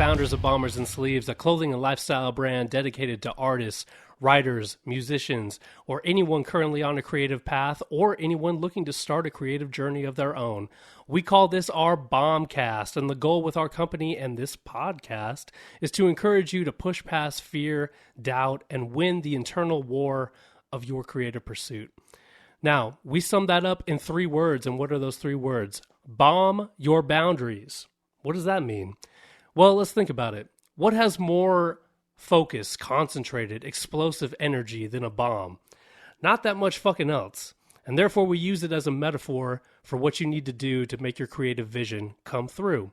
founders of Bombers and Sleeves, a clothing and lifestyle brand dedicated to artists, writers, musicians, or anyone currently on a creative path or anyone looking to start a creative journey of their own. We call this our BombCast, and the goal with our company and this podcast is to encourage you to push past fear, doubt, and win the internal war of your creative pursuit. Now, we sum that up in 3 words, and what are those 3 words? Bomb your boundaries. What does that mean? Well, let's think about it. What has more focus, concentrated, explosive energy than a bomb? Not that much fucking else. And therefore we use it as a metaphor for what you need to do to make your creative vision come through.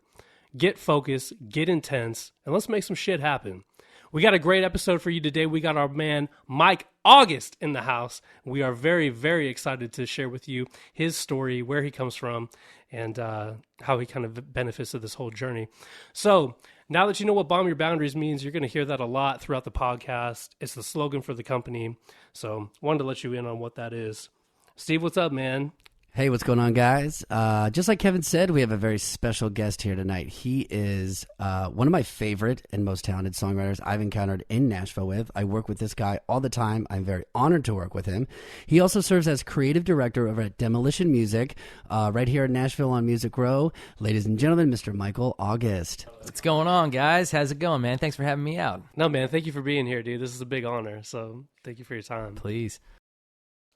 Get focused, get intense, and let's make some shit happen. We got a great episode for you today. We got our man Mike August in the house. We are very, very excited to share with you his story, where he comes from, and how he kind of benefits of this whole journey. So now that you know what Bomb Your Boundaries means, you're going to hear that a lot throughout the podcast. It's the slogan for the company. So wanted to let you in on what that is. Steve, what's up, man? Hey, what's going on, guys? Just like Kevin said, we have a very special guest here tonight. He is one of my favorite and most talented songwriters I've encountered in Nashville with. I work with this guy all the time. I'm very honored to work with him. He also serves as creative director over at Demolition Music, right here in Nashville on Music Row. Ladies and gentlemen, Mr. Michael August. What's going on, guys? How's it going, man? Thanks for having me out. No, man, thank you for being here, dude. This is a big honor, so thank you for your time. Please.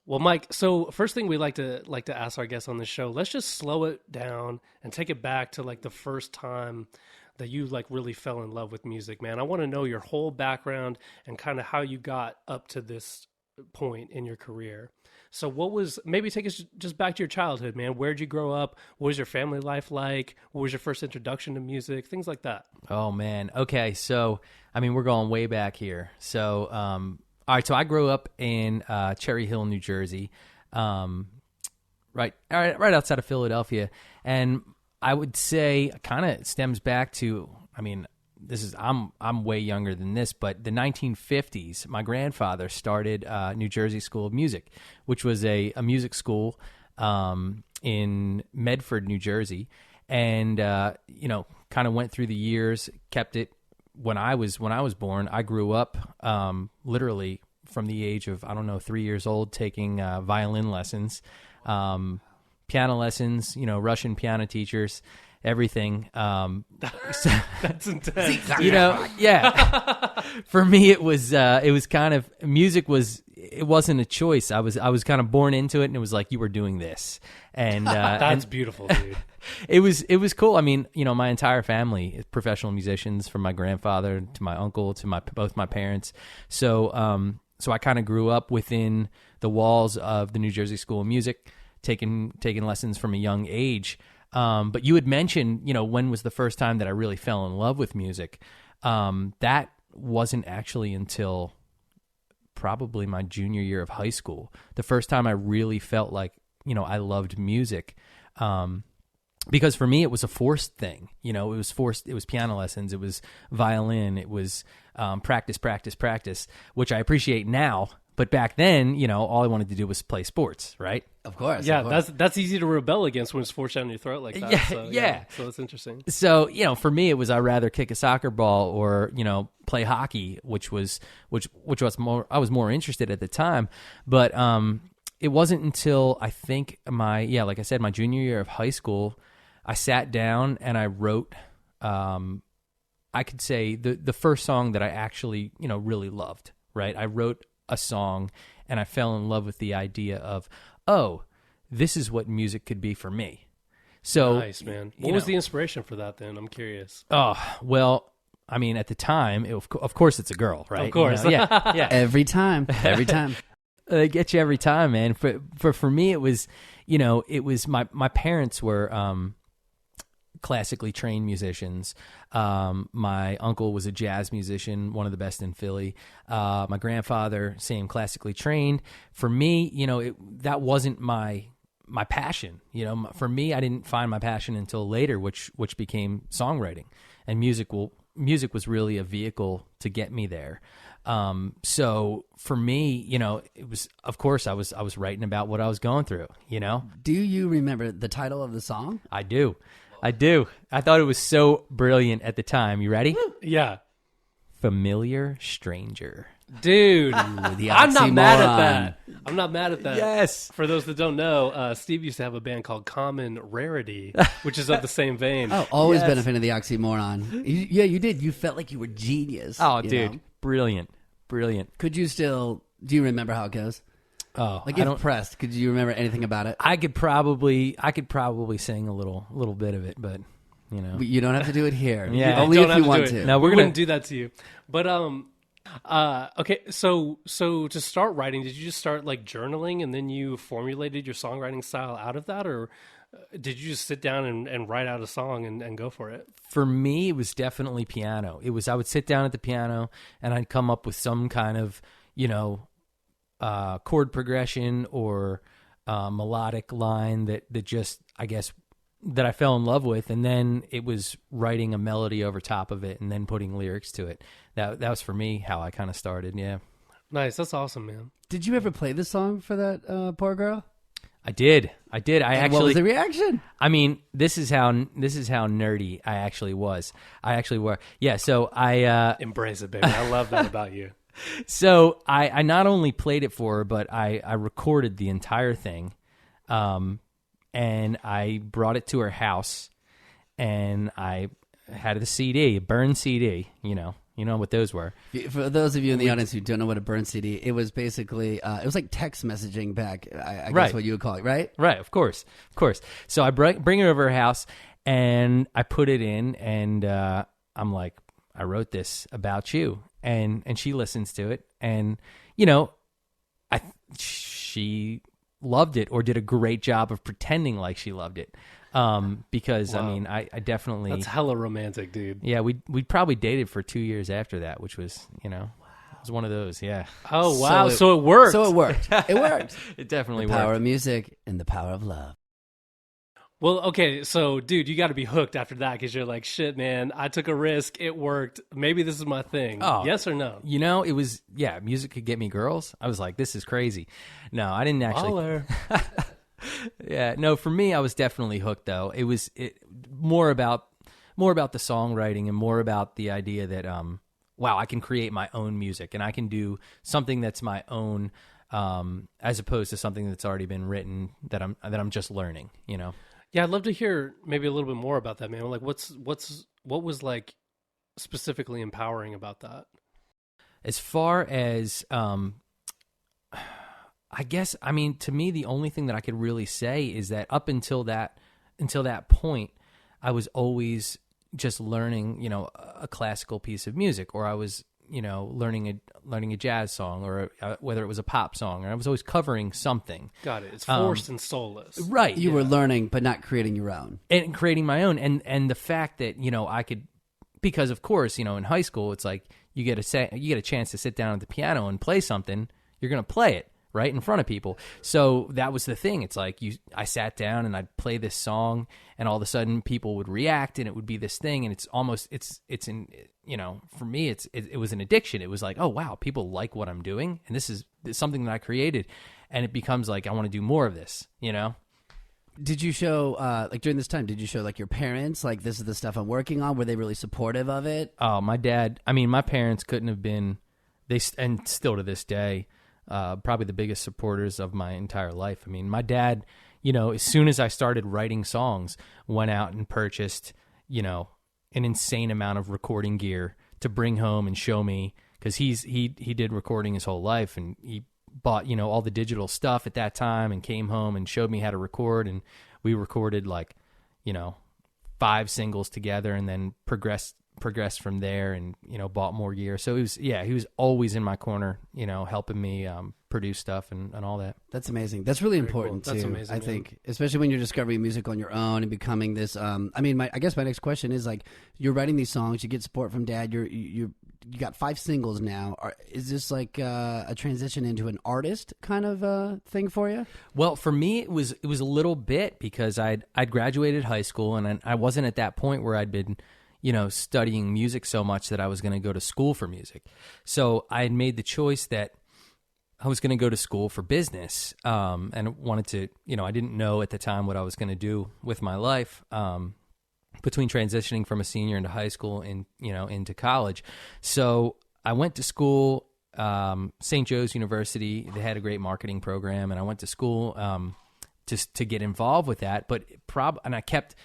Well, Mike, so first thing we like to ask our guests on this show, let's just slow it down and take it back to like the first time that you like really fell in love with music, man. I want to know your whole background and kind of how you got up to this point in your career. So maybe take us just back to your childhood, man. Where'd you grow up? What was your family life like? What was your first introduction to music? Things like that. Oh, man. Okay. So, I mean, we're going way back here. So, all right, so I grew up in Cherry Hill, New Jersey, right outside of Philadelphia, and I would say kind of stems back to, I mean, I'm way younger than this, but the 1950s. My grandfather started New Jersey School of Music, which was a music school in Medford, New Jersey, and kind of went through the years, kept it. When I was born, I grew up literally from the age of, 3 years old, taking violin lessons, piano lessons, Russian piano teachers, everything. That's intense. Yeah. For me, it was kind of, music it wasn't a choice. I was kind of born into it, and it was like, you were doing this, and that's beautiful, dude. It was cool. I mean, my entire family is professional musicians, from my grandfather to my uncle to both my parents. So I kind of grew up within the walls of the New Jersey School of Music, taking lessons from a young age. But you had mentioned, when was the first time that I really fell in love with music? That wasn't actually until probably my junior year of high school. The first time I really felt like, I loved music. Because for me, it was a forced thing. It was forced. It was piano lessons. It was violin. It was practice, which I appreciate now. But back then, all I wanted to do was play sports, right? Of course. Yeah, of course. that's easy to rebel against when it's forced down your throat like that. Yeah. So that's interesting. So, for me, it was I'd rather kick a soccer ball or, play hockey, which was more, I was more interested at the time. But it wasn't until I think like I said, my junior year of high school, I sat down and I wrote, I could say the first song that I actually, really loved, right? I wrote a song and I fell in love with the idea of, oh, this is what music could be for me. So nice, man. What was the inspiration for that then? I'm curious. Oh, well, I mean, at the time, of course it's a girl, right? Of course. Yeah. Every time. They get you every time, man. For me, it was, it was my parents were classically trained musicians. My uncle was a jazz musician, one of the best in Philly. My grandfather, same, classically trained. For me, that wasn't my passion. For me, I didn't find my passion until later, which became songwriting, and music was really a vehicle to get me there. So for me, it was, of course, I was writing about what I was going through. Do you remember the title of the song? I do. I do. I thought it was so brilliant at the time. You ready? Yeah. Familiar Stranger. Dude, the I'm not mad at oxymoron. that. I'm not mad at that. Yes. For those that don't know, Steve used to have a band called Common Rarity, which is of the same vein. Oh, always Yes. been a fan of the oxymoron. Yeah, you did. You felt like you were genius. Oh, you dude. know? Brilliant. Brilliant. Could you still? Do you remember how it goes? Oh, Like if pressed, could you remember anything about it? I could probably sing a little bit of it, but you know. You don't have to do it here. Yeah. Only Don't if have you to want do it. to. No, we we're wouldn't gonna do that to you. But okay, so to start writing, did you just start like journaling and then you formulated your songwriting style out of that, or did you just sit down and write out a song and go for it? For me, it was definitely piano. I would sit down at the piano and I'd come up with some kind of, chord progression or melodic line that just, I guess, that I fell in love with, and then it was writing a melody over top of it and then putting lyrics to it. That was for me how I kind of started. Yeah, Nice, that's awesome, man. Did you ever play this song for that poor girl? I did. I And actually. what was the reaction? I mean, this is how nerdy I actually was. I actually were. Yeah. So I. Embrace it, baby. I love that about you. So I not only played it for her, but I recorded the entire thing, and I brought it to her house, and I had the CD, a burned CD. You know what those were. For those of you in the audience who don't know what a burn CD, it was basically it was like text messaging back. I guess Right. what you would call it, right? Right, of course. So I bring it over her house, and I put it in, and I'm like, I wrote this about you, and she listens to it, and she loved it, or did a great job of pretending like she loved it, because Wow. I mean, I definitely, That's hella romantic, dude. yeah, we probably dated for 2 years after that, which was it was one of those, yeah. Oh wow, So so it worked. So it worked. It worked. It definitely The power worked. of music and the power of love. Well, okay, so dude, you got to be hooked after that because you're like, shit, man, I took a risk, it worked. Maybe this is my thing. Oh. Yes or no? It was, music could get me girls. I was like, this is crazy. No, I didn't actually. Baller. Yeah, no, for me, I was definitely hooked though. It was more about the songwriting and more about the idea that, wow, I can create my own music and I can do something that's my own, as opposed to something that's already been written that I'm just learning, Yeah, I'd love to hear maybe a little bit more about that, man. Like, what was like specifically empowering about that? As far as, I guess, I mean, to me, the only thing that I could really say is that up until that point, I was always just learning, a classical piece of music, or I was, learning a jazz song, or whether it was a pop song, or I was always covering something. Got it. It's forced and soulless. Right. You were learning, but not creating your own. And creating my own, and the fact that I could, because of course in high school it's like you get a chance to sit down at the piano and play something, you're gonna play it right in front of people. So that was the thing. It's like I sat down and I'd play this song, and all of a sudden people would react, and it would be this thing, and it's for me it was an addiction. It was like, oh wow, people like what I'm doing, and this is something that I created, and it becomes like I want to do more of this. Did you show like during this time? Did you show like your parents like this is the stuff I'm working on? Were they really supportive of it? Oh, my dad. I mean, my parents couldn't have been. And still to this day, probably the biggest supporters of my entire life. I mean, my dad, as soon as I started writing songs, went out and purchased, an insane amount of recording gear to bring home and show me, because he did recording his whole life, and he bought, all the digital stuff at that time, and came home and showed me how to record, and we recorded like, 5 singles together, and then progressed from there, and bought more gear. So he was always in my corner, helping me produce stuff and all that. That's amazing. That's really important cool. That's too. amazing, I man. think, especially when you're discovering music on your own and becoming this. I mean, I guess my next question is like, you're writing these songs, you get support from dad. You got 5 singles now. Is this like a transition into an artist kind of thing for you? Well, for me, it was a little bit, because I'd graduated high school, and I wasn't at that point where I'd been studying music so much that I was going to go to school for music. So I had made the choice that I was going to go to school for business, and wanted to, I didn't know at the time what I was going to do with my life. between transitioning from a senior into high school and, into college. So I went to school, St. Joe's University. They had a great marketing program, and I went to school just to get involved with that. But and I kept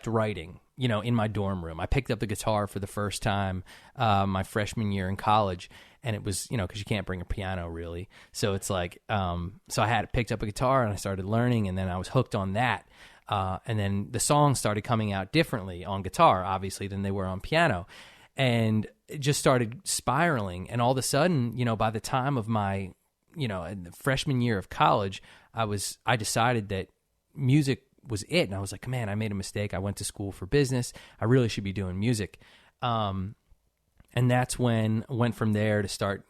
writing, in my dorm room. I picked up the guitar for the first time my freshman year in college, and it was, because you can't bring a piano really. So it's like, so I had picked up a guitar and I started learning, and then I was hooked on that. And then the songs started coming out differently on guitar, obviously, than they were on piano. And it just started spiraling. And all of a sudden, by the time of my, the freshman year of college, I decided that music was it. And I was like, man, I made a mistake. I went to school for business. I really should be doing music. And that's when I went from there to start,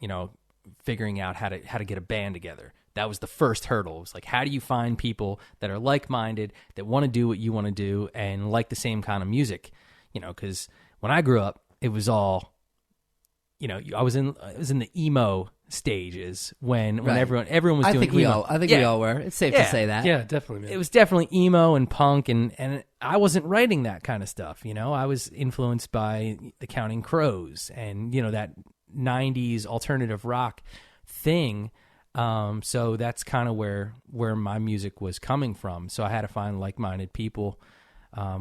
figuring out how to get a band together. That was the first hurdle. It was like, how do you find people that are like-minded, that want to do what you want to do and like the same kind of music? Because when I grew up, it was all, I was in the emo stages when Right. everyone was doing emo. I think we all were. It's safe to say that. Yeah, definitely, man. It was definitely emo and punk, and I wasn't writing that kind of stuff. I was influenced by the Counting Crows and that 90s alternative rock thing. So that's kind of where my music was coming from. So I had to find like-minded people,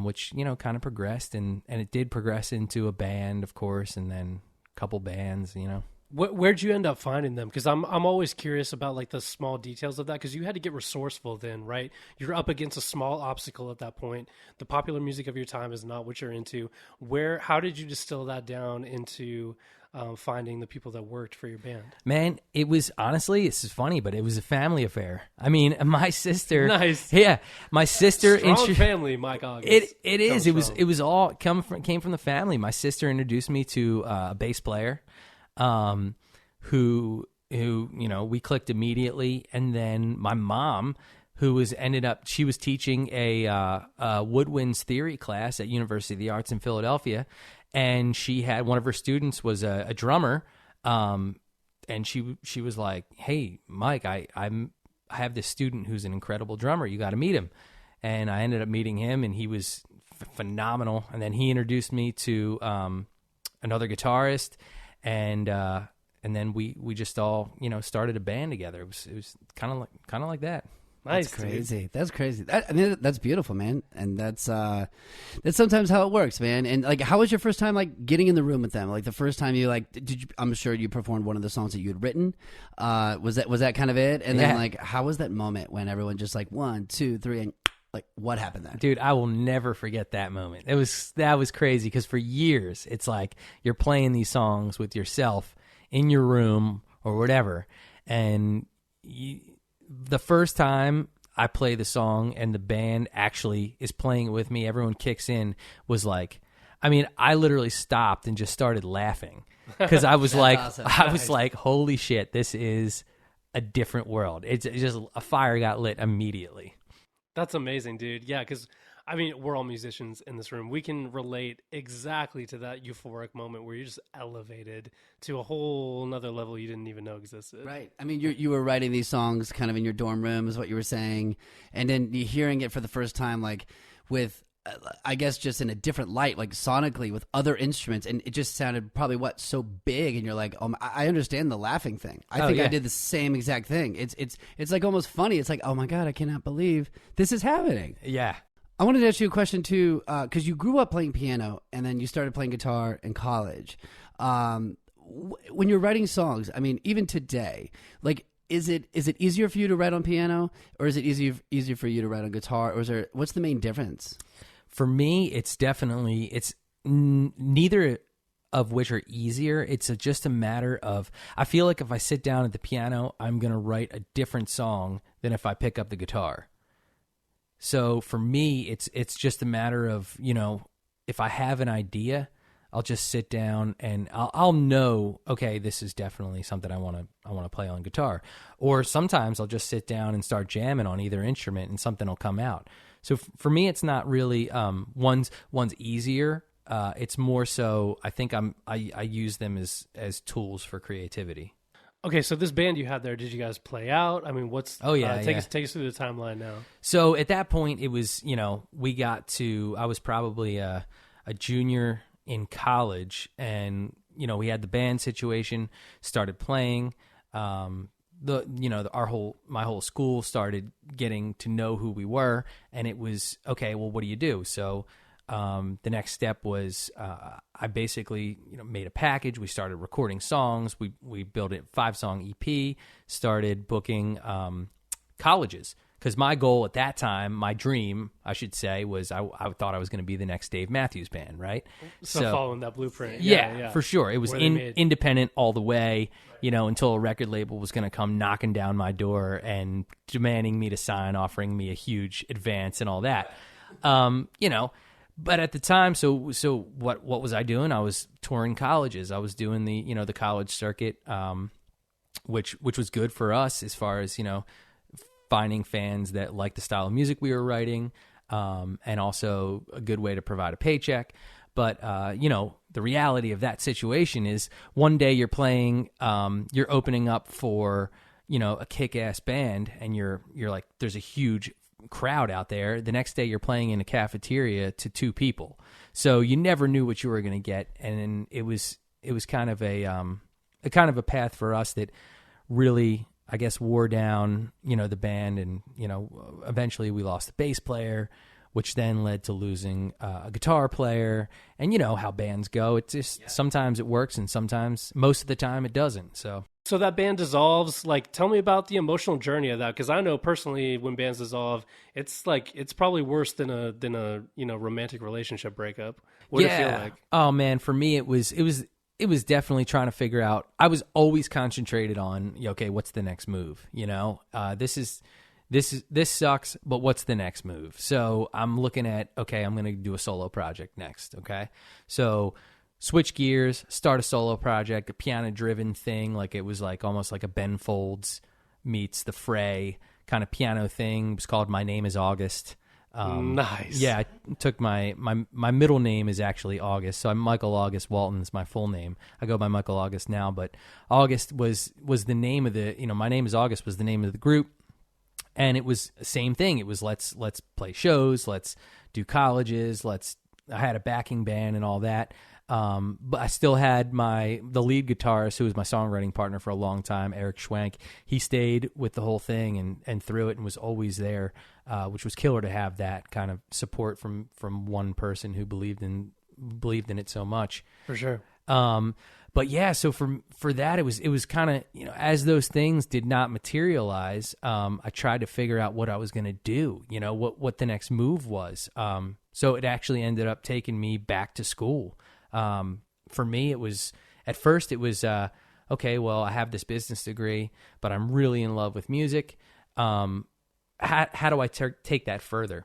which, kind of progressed, and it did progress into a band, of course, and then a couple bands, Where'd you end up finding them? Because I'm always curious about like the small details of that, because you had to get resourceful then, right? You're up against a small obstacle at that point. The popular music of your time is not what you're into. How did you distill that down into finding the people that worked for your band? Man, it was, honestly, this is funny, but it was a family affair. I mean, my sister. Nice. Yeah, my sister. Strong family, Mike August. It is. It was all came from the family. My sister introduced me to a bass player, who we clicked immediately, and then my mom, she was teaching a woodwinds theory class at University of the Arts in Philadelphia, and she had one of her students was a drummer, and she was like, "Hey, Mike, I have this student who's an incredible drummer. You got to meet him." And I ended up meeting him, and he was phenomenal. And then he introduced me to another guitarist, and then we just all started a band together. It was kind of like that. Nice, That's crazy. dude. That's crazy. That's beautiful, man. And that's sometimes how it works, man. And like, how was your first time like getting in the room with them? Like the first time you I'm sure you performed one of the songs that you had written. Was that kind of it? And then like, how was that moment when everyone just like 1, 2, 3, and like, what happened then? Dude, I will never forget that moment. That was crazy, because for years it's like you're playing these songs with yourself in your room or whatever, and the first time I play the song and the band actually is playing it with me, everyone kicks in, was like, I mean, I literally stopped and just started laughing, because I was like, awesome. I was like, holy shit, this is a different world. It's just a fire got lit immediately. That's amazing, dude. Yeah, because I mean, we're all musicians in this room. We can relate exactly to that euphoric moment where you're just elevated to a whole nother level you didn't even know existed. Right. I mean, you were writing these songs kind of in your dorm room, is what you were saying, and then you hearing it for the first time, like with, I guess, just in a different light, like sonically with other instruments, and it just sounded probably so big, and you're like, oh, I understand the laughing thing. I think I did the same exact thing. It's like almost funny. It's like, oh my God, I cannot believe this is happening. Yeah. I wanted to ask you a question too, because you grew up playing piano and then you started playing guitar in college. When you're writing songs, I mean, even today, like, is it easier for you to write on piano, or is it easier for you to write on guitar, or what's the main difference? For me, it's neither of which are easier. It's just a matter of, I feel like if I sit down at the piano, I'm going to write a different song than if I pick up the guitar. So for me, it's just a matter of, if I have an idea, I'll just sit down and I'll know, okay, this is definitely something I want to play on guitar. Or sometimes I'll just sit down and start jamming on either instrument and something will come out. So for me, it's not really one's easier. It's more so I think I use them as tools for creativity. Okay, so this band you had there, did you guys play out? I mean, what's take us through the timeline now. So at that point, it was I was probably a junior in college, and we had the band situation, started playing. My whole school started getting to know who we were, and it was okay. Well, what do you do? So the next step was I basically made a package. We started recording songs. We built a 5-song EP. Started booking colleges, because my goal at that time, my dream, I should say, was I thought I was going to be the next Dave Matthews Band, right? So following that blueprint. Yeah, for sure. It was independent all the way, until a record label was going to come knocking down my door and demanding me to sign, offering me a huge advance and all that. But at the time, so what was I doing? I was touring colleges. I was doing the college circuit, which was good for us as far as finding fans that like the style of music we were writing, and also a good way to provide a paycheck. But the reality of that situation is one day you're playing, you're opening up for a kick-ass band, and you're like, there's a huge crowd out there. The next day you're playing in a cafeteria to 2 people, so you never knew what you were going to get. And it was kind of a path for us that really, I guess, wore down the band, and eventually we lost the bass player, which then led to losing a guitar player. And how bands go, it's just sometimes it works, and sometimes, most of the time, it doesn't. So that band dissolves. Like, tell me about the emotional journey of that, because I know personally when bands dissolve, it's probably worse than a romantic relationship breakup. What did it feel like? Oh man, for me it was definitely trying to figure out. I was always concentrated on okay, what's the next move? This sucks, but what's the next move? So I'm looking at, okay, I'm going to do a solo project next. Okay, so switch gears, start a solo project, a piano-driven thing. Like, it was almost like a Ben Folds meets The Fray kind of piano thing. It was called My Name is August. Nice. Yeah, I took my middle name is actually August, so I'm Michael August Walton is my full name. I go by Michael August now, but August was the name of the, My Name is August was the name of the group, and it was the same thing. It was let's play shows, let's do colleges, I had a backing band and all that. But I still had the lead guitarist, who was my songwriting partner for a long time, Eric Schwenk. He stayed with the whole thing and through it, and was always there, which was killer to have that kind of support from one person who believed in it so much. For sure. But yeah, so for that, it was kind of, as those things did not materialize, I tried to figure out what I was going to do, what the next move was. So it actually ended up taking me back to school. For me, at first it was, okay, well, I have this business degree, but I'm really in love with music. How do I take that further?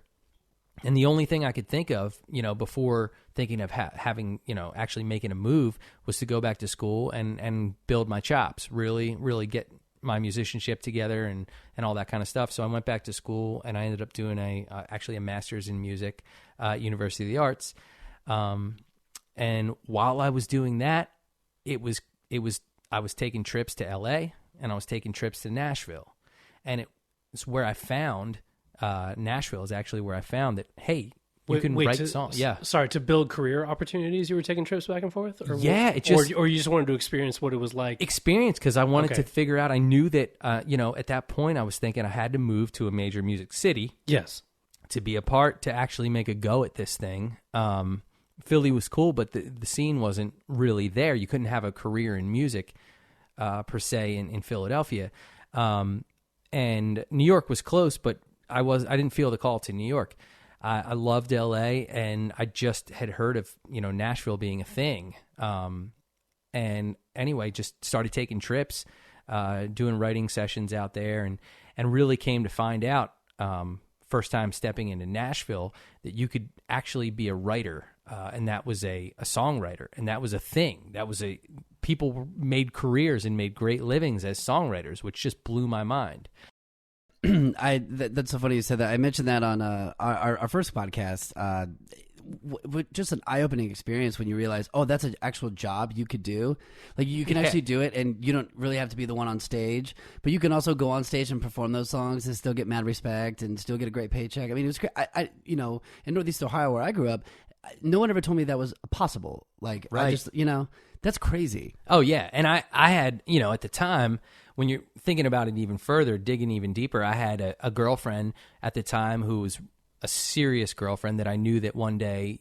And the only thing I could think of, before thinking of having, actually making a move, was to go back to school and build my chops, really, really get my musicianship together and all that kind of stuff. So I went back to school, and I ended up doing actually a master's in music, University of the Arts. And while I was doing that, I was taking trips to LA, and I was taking trips to Nashville, and it's where I found, Nashville is actually where I found that, hey, you can write songs. Yeah. Sorry, to build career opportunities, you were taking trips back and forth? Or yeah. Or you just wanted to experience what it was like? Experience, because I wanted to figure out, I knew that, at that point I was thinking I had to move to a major music city. Yes. To actually make a go at this thing. Philly was cool, but the scene wasn't really there. You couldn't have a career in music, per se, in Philadelphia. And New York was close, but I didn't feel the call to New York. I loved LA, and I just had heard of, Nashville being a thing. And anyway, just started taking trips, doing writing sessions out there, and really came to find out, first time stepping into Nashville, that you could actually be a writer. And that was a songwriter, and that was a thing. People made careers and made great livings as songwriters, which just blew my mind. That's so funny you said that. I mentioned that on our first podcast. just an eye-opening experience when you realize, oh, that's an actual job you could do. Like you can actually do it, and you don't really have to be the one on stage, but you can also go on stage and perform those songs and still get mad respect and still get a great paycheck. I mean, it was great. You know, in Northeast Ohio where I grew up, no one ever told me that was possible. Like, Right. I just, that's crazy. Oh yeah, and I had, at the time, when you're thinking about it even further, digging even deeper, I had a girlfriend at the time who was a serious girlfriend that I knew that one day,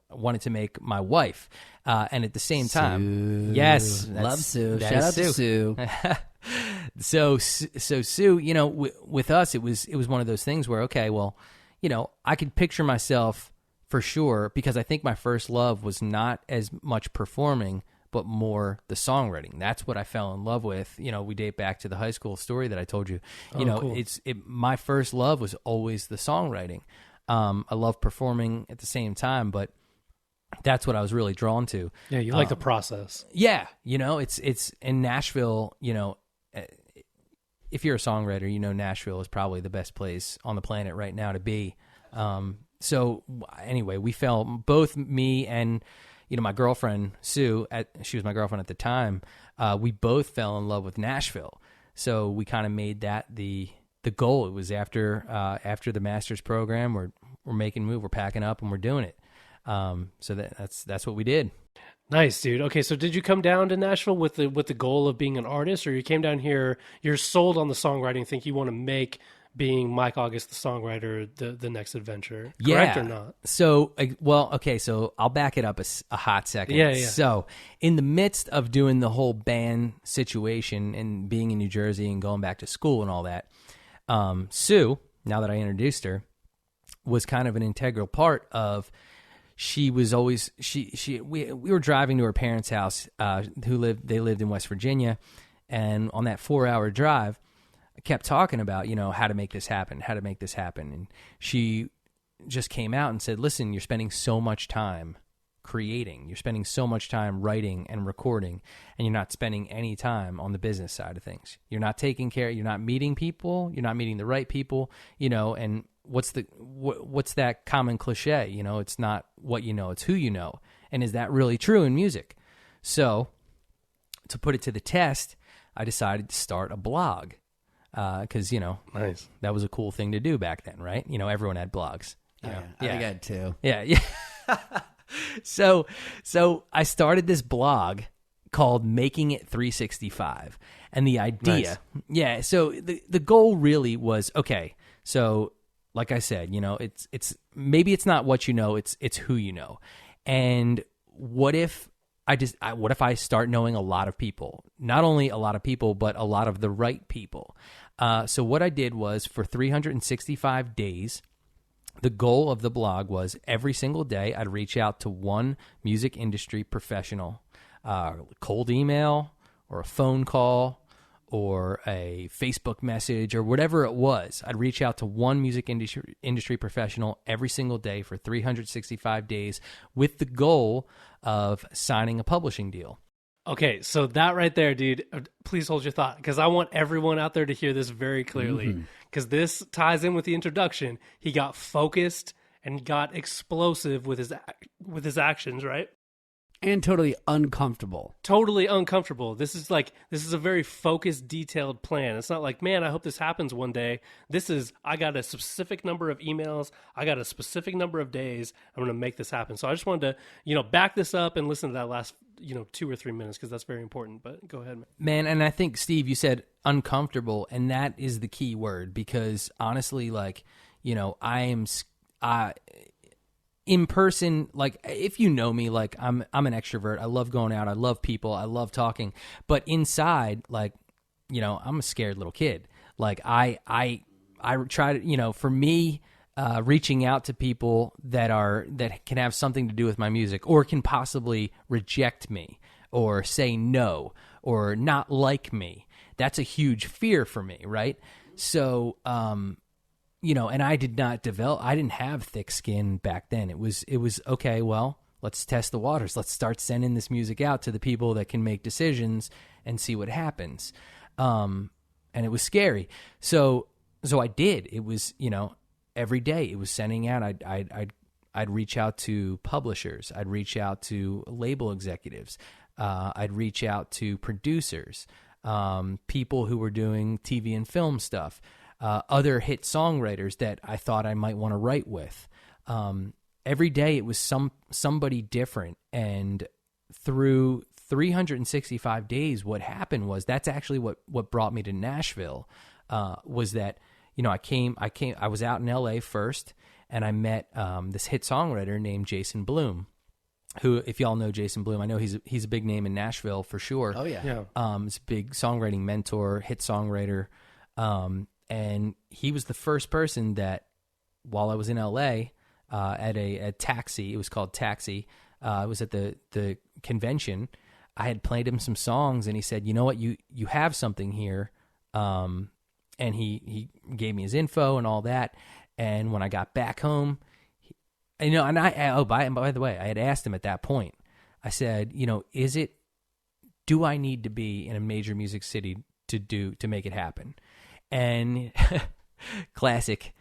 wanted to make my wife. And at the same time, Sue. yes, Love Sue. that Shout is out to Sue. So Sue, with us, it was one of those things where, okay, well, I could picture myself for sure, because I think my first love was not as much performing, but more the songwriting. That's what I fell in love with. We date back to the high school story that I told you. Cool. My first love was always the songwriting. I love performing at the same time, but that's what I was really drawn to. Yeah, you like the process. Yeah, it's in Nashville. If you're a songwriter, Nashville is probably the best place on the planet right now to be. So anyway, both me and my girlfriend Sue, she was my girlfriend at the time. We both fell in love with Nashville, so we kind of made that the goal. It was after the master's program. We're making a move. We're packing up and we're doing it. So that's what we did. Nice, dude. Okay, so did you come down to Nashville with the goal of being an artist, or you came down here, you're sold on the songwriting, think you want to make being Mike August the songwriter the next adventure? Correct or not? So, okay, so I'll back it up a hot second. Yeah. So in the midst of doing the whole band situation and being in New Jersey and going back to school and all that, Sue, now that I introduced her, was kind of an integral part of. She was always we were driving to her parents' house, they lived in West Virginia, and on that 4-hour drive, I kept talking about how to make this happen, and she just came out and said, "Listen, you're spending so much time creating, you're spending so much time writing and recording, and you're not spending any time on the business side of things. You're not taking care, you're not meeting people, you're not meeting the right people, and." What's that common cliche? It's not what you know, it's who you know. And is that really true in music? So to put it to the test, I decided to start a blog. Cause Nice. That was a cool thing to do back then, right? Everyone had blogs. I think I had two. Yeah. So I started this blog called Making It 365. And the idea, so the goal really was, okay, so like I said, it's maybe it's not what you know, it's who you know. And what if I start knowing a lot of people? Not only a lot of people, but a lot of the right people. So what I did was, for 365 days, the goal of the blog was every single day I'd reach out to one music industry professional, cold email or a phone call or a Facebook message or whatever it was. I'd reach out to one music industry professional every single day for 365 days with the goal of signing a publishing deal. Okay, so that right there, dude, please hold your thought, because I want everyone out there to hear this very clearly, because this ties in with the introduction. He got focused and got explosive with his actions, right? And totally uncomfortable. Totally uncomfortable. This is a very focused, detailed plan. It's not like, man, I hope this happens one day. This is, I got a specific number of emails. I got a specific number of days. I'm going to make this happen. So I just wanted to, back this up and listen to that last, 2 or 3 minutes, because that's very important. But go ahead, man. Man, and I think, Steve, you said uncomfortable, and that is the key word, because honestly, in person, if you know me, I'm an extrovert. I love going out. I love people. I love talking. But inside, I'm a scared little kid. I try to, for me, reaching out to people that can have something to do with my music, or can possibly reject me or say no or not like me. That's a huge fear for me, right? So, and I didn't have thick skin back then. It was okay, well, let's test the waters. Let's start sending this music out to the people that can make decisions and see what happens. And it was scary. So I did. It was, every day it was sending out. I'd reach out to publishers. I'd reach out to label executives. I'd reach out to producers, people who were doing TV and film stuff, other hit songwriters that I thought I might want to write with. Every day it was somebody different. And through 365 days, what happened was that's actually what brought me to Nashville, was that, I was out in LA first, and I met this hit songwriter named Jason Bloom, who, if y'all know Jason Bloom, I know he's a big name in Nashville for sure. Oh yeah. He's a big songwriting mentor, hit songwriter. And he was the first person that, while I was in LA, at Taxi, it was called Taxi, it was at the convention, I had played him some songs, and he said, you know what, you have something here. And he gave me his info and all that. And when I got back home, by the way, I had asked him at that point, I said, do I need to be in a major music city to make it happen? And classic,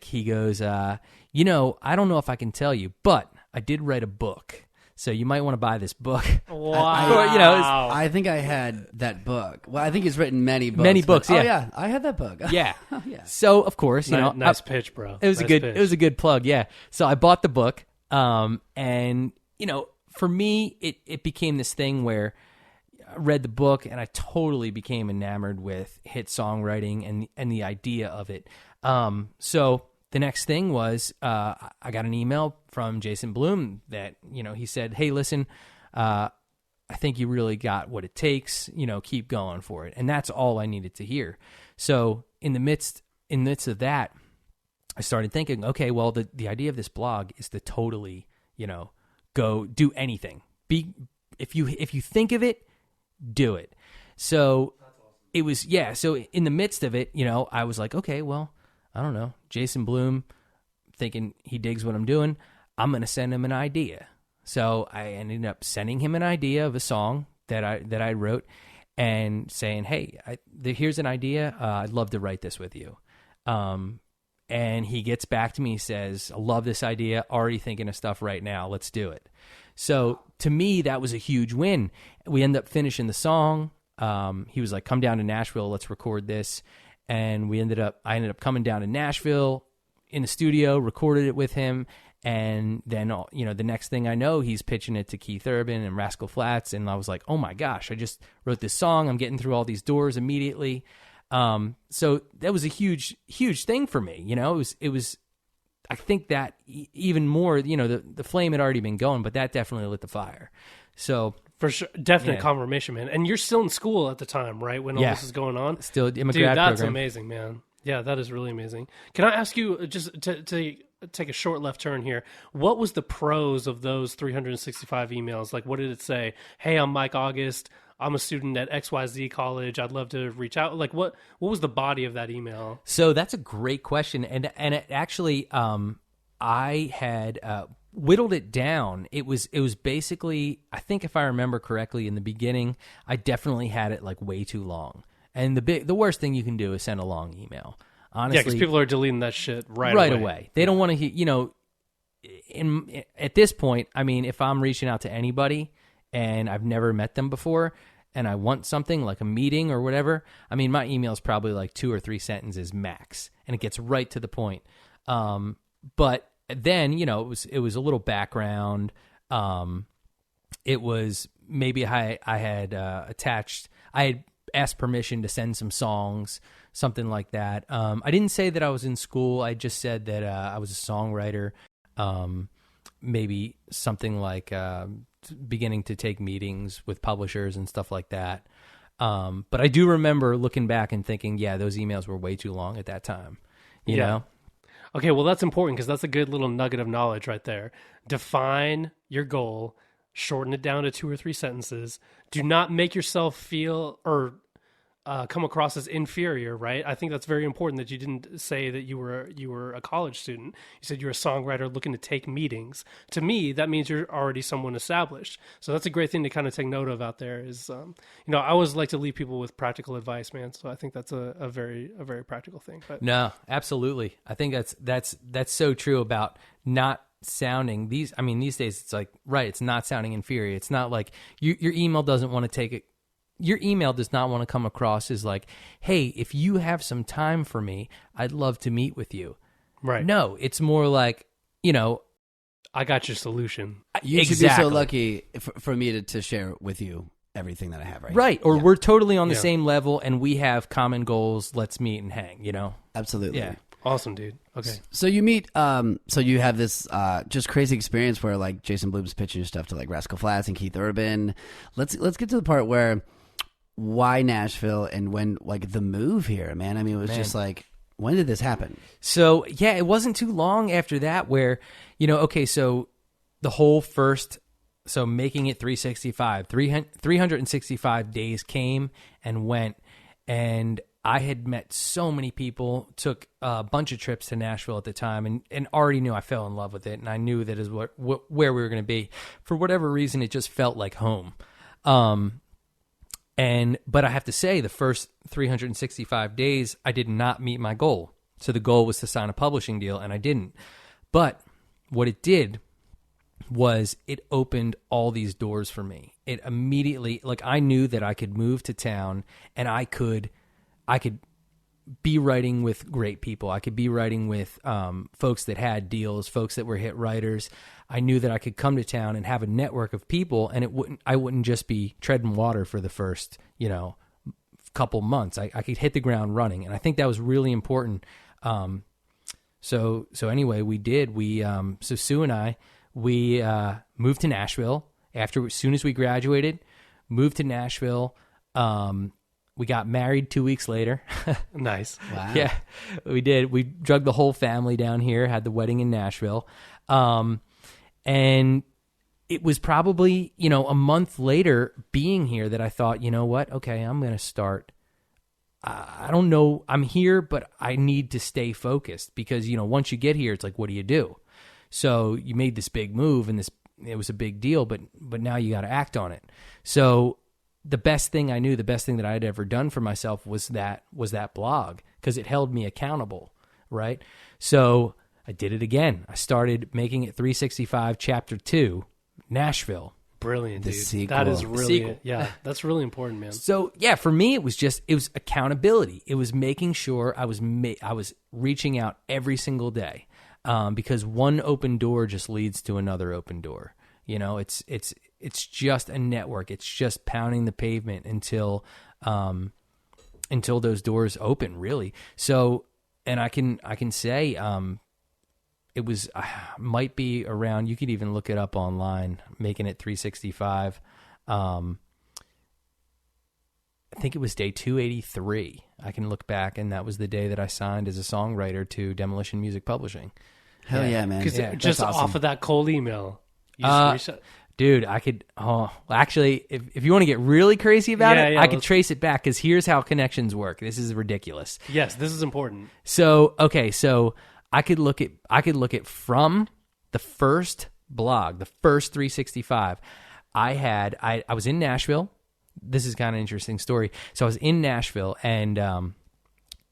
he goes, I don't know if I can tell you, but I did write a book. So you might want to buy this book. Wow. I think I had that book. Well, I think he's written many books. Many books, but, yeah. Oh, yeah, I had that book. Yeah. Yeah. So, of course, nice pitch, bro. It was nice it pitch. was a good plug, yeah. So I bought the book, and for me, it became this thing where I read the book and I totally became enamored with hit songwriting and the idea of it. So the next thing was, I got an email from Jason Bloom that, he said, hey, listen, I think you really got what it takes, keep going for it. And that's all I needed to hear. So in the midst of that, I started thinking, okay, well, the idea of this blog is to totally, go do anything. If you think of it, do it. So it was, so in the midst of it, I was like, okay, well, I don't know, Jason Bloom, thinking he digs what I'm doing, I'm going to send him an idea. So I ended up sending him an idea of a song that I wrote and saying, hey, here's an idea. I'd love to write this with you. And he gets back to me, says, I love this idea. Already thinking of stuff right now. Let's do it. So to me, that was a huge win. We ended up finishing the song. He was like, come down to Nashville. Let's record this. And I ended up coming down to Nashville in the studio, recorded it with him. And then, the next thing I know, he's pitching it to Keith Urban and Rascal Flatts. And I was like, oh my gosh, I just wrote this song. I'm getting through all these doors immediately. So that was a huge, huge thing for me. It was, I think that even more, the flame had already been going, but that definitely lit the fire. So for sure, definite confirmation, man. And you're still in school at the time, right? When all this is going on, still in my dude, grad that's program. amazing, man. Yeah, that is really amazing. Can I ask you, just to take a short left turn here, what was the pros of those 365 emails? Like, what did it say? Hey, I'm Mike August. I'm a student at XYZ college. I'd love to reach out. Like, what was the body of that email? So that's a great question. And it actually, I had whittled it down. It was basically, I think if I remember correctly, in the beginning, I definitely had it like way too long. And the worst thing you can do is send a long email. Honestly, yeah, because people are deleting that shit right away. They don't want to hear, at this point, I mean, if I'm reaching out to anybody and I've never met them before and I want something like a meeting or whatever, I mean, my email is probably like 2 or 3 sentences max, and it gets right to the point. But then, it was a little background. It was maybe I had I had asked permission to send some songs, something like that. I didn't say that I was in school. I just said that I was a songwriter. Maybe something like beginning to take meetings with publishers and stuff like that. But I do remember looking back and thinking, yeah, those emails were way too long at that time. You know? Okay, well, that's important because that's a good little nugget of knowledge right there. Define your goal, shorten it down to 2 or 3 sentences. Do not make yourself feel or come across as inferior, right? I think that's very important that you didn't say that you were a college student. You said you're a songwriter looking to take meetings. To me, that means you're already someone established. So that's a great thing to kind of take note of out there is, I always like to leave people with practical advice, man. So I think that's a very practical thing. But no, absolutely. I think that's so true about not sounding these days it's like, right, it's not sounding inferior. It's not like your email doesn't want to take it. Your email does not want to come across as like, hey, if you have some time for me, I'd love to meet with you. Right. No, it's more like, I got your solution. You should be so lucky for me to share with you everything that I have right Right. now. Or we're totally on the same level and we have common goals. Let's meet and hang, Absolutely. Yeah. Awesome, dude. Okay. So you meet, so you have this just crazy experience where like Jason Bloom's pitching your stuff to like Rascal Flatts and Keith Urban. Let's get to the part where why Nashville and when like the move here, man. I mean, it was just like, when did this happen? So yeah, it wasn't too long after that where, so the whole so making it 365 days came and went, and I had met so many people, took a bunch of trips to Nashville at the time, and already knew I fell in love with it, and I knew that is where we were going to be. For whatever reason, it just felt like home. But I have to say, the first 365 days, I did not meet my goal. So the goal was to sign a publishing deal, and I didn't. But what it did was it opened all these doors for me. It immediately, like, I knew that I could move to town, and I could be writing with great people. I could be writing with folks that had deals, folks that were hit writers. I knew that I could come to town and have a network of people, and I wouldn't just be treading water for the first, couple months. I could hit the ground running, and I think that was really important. So anyway, we did. So Sue and I, we moved to Nashville as soon as we graduated. Moved to Nashville. We got married 2 weeks later. Nice. Wow. Yeah, we did. We drugged the whole family down here, had the wedding in Nashville. And it was probably, a month later being here that I thought, you know what? Okay, I'm going to start. I don't know. I'm here, but I need to stay focused because, once you get here, it's like, what do you do? So you made this big move and it was a big deal, but now you got to act on it. So the best thing that I had ever done for myself was that blog, because it held me accountable, right? So I did it again. I started making it 365 Chapter 2, Nashville. Brilliant, dude. The sequel. That is really, that's really important, man. So yeah, for me, it was accountability. It was making sure I was reaching out every single day, because one open door just leads to another open door. It's just a network. It's just pounding the pavement until those doors open, really. So, and I can say, it was, might be around, you could even look it up online, making it 365. I think it was day 283. I can look back, and that was the day that I signed as a songwriter to Demolition Music Publishing. Hell yeah, man. Because just awesome. Off of that cold email. You just Dude, I could, actually, if you want to get really crazy about it, I could trace it back, because here's how connections work. This is ridiculous. Yes, this is important. So, okay, so I could look at from the first blog, the first 365. I was in Nashville. This is kind of an interesting story. So I was in Nashville, and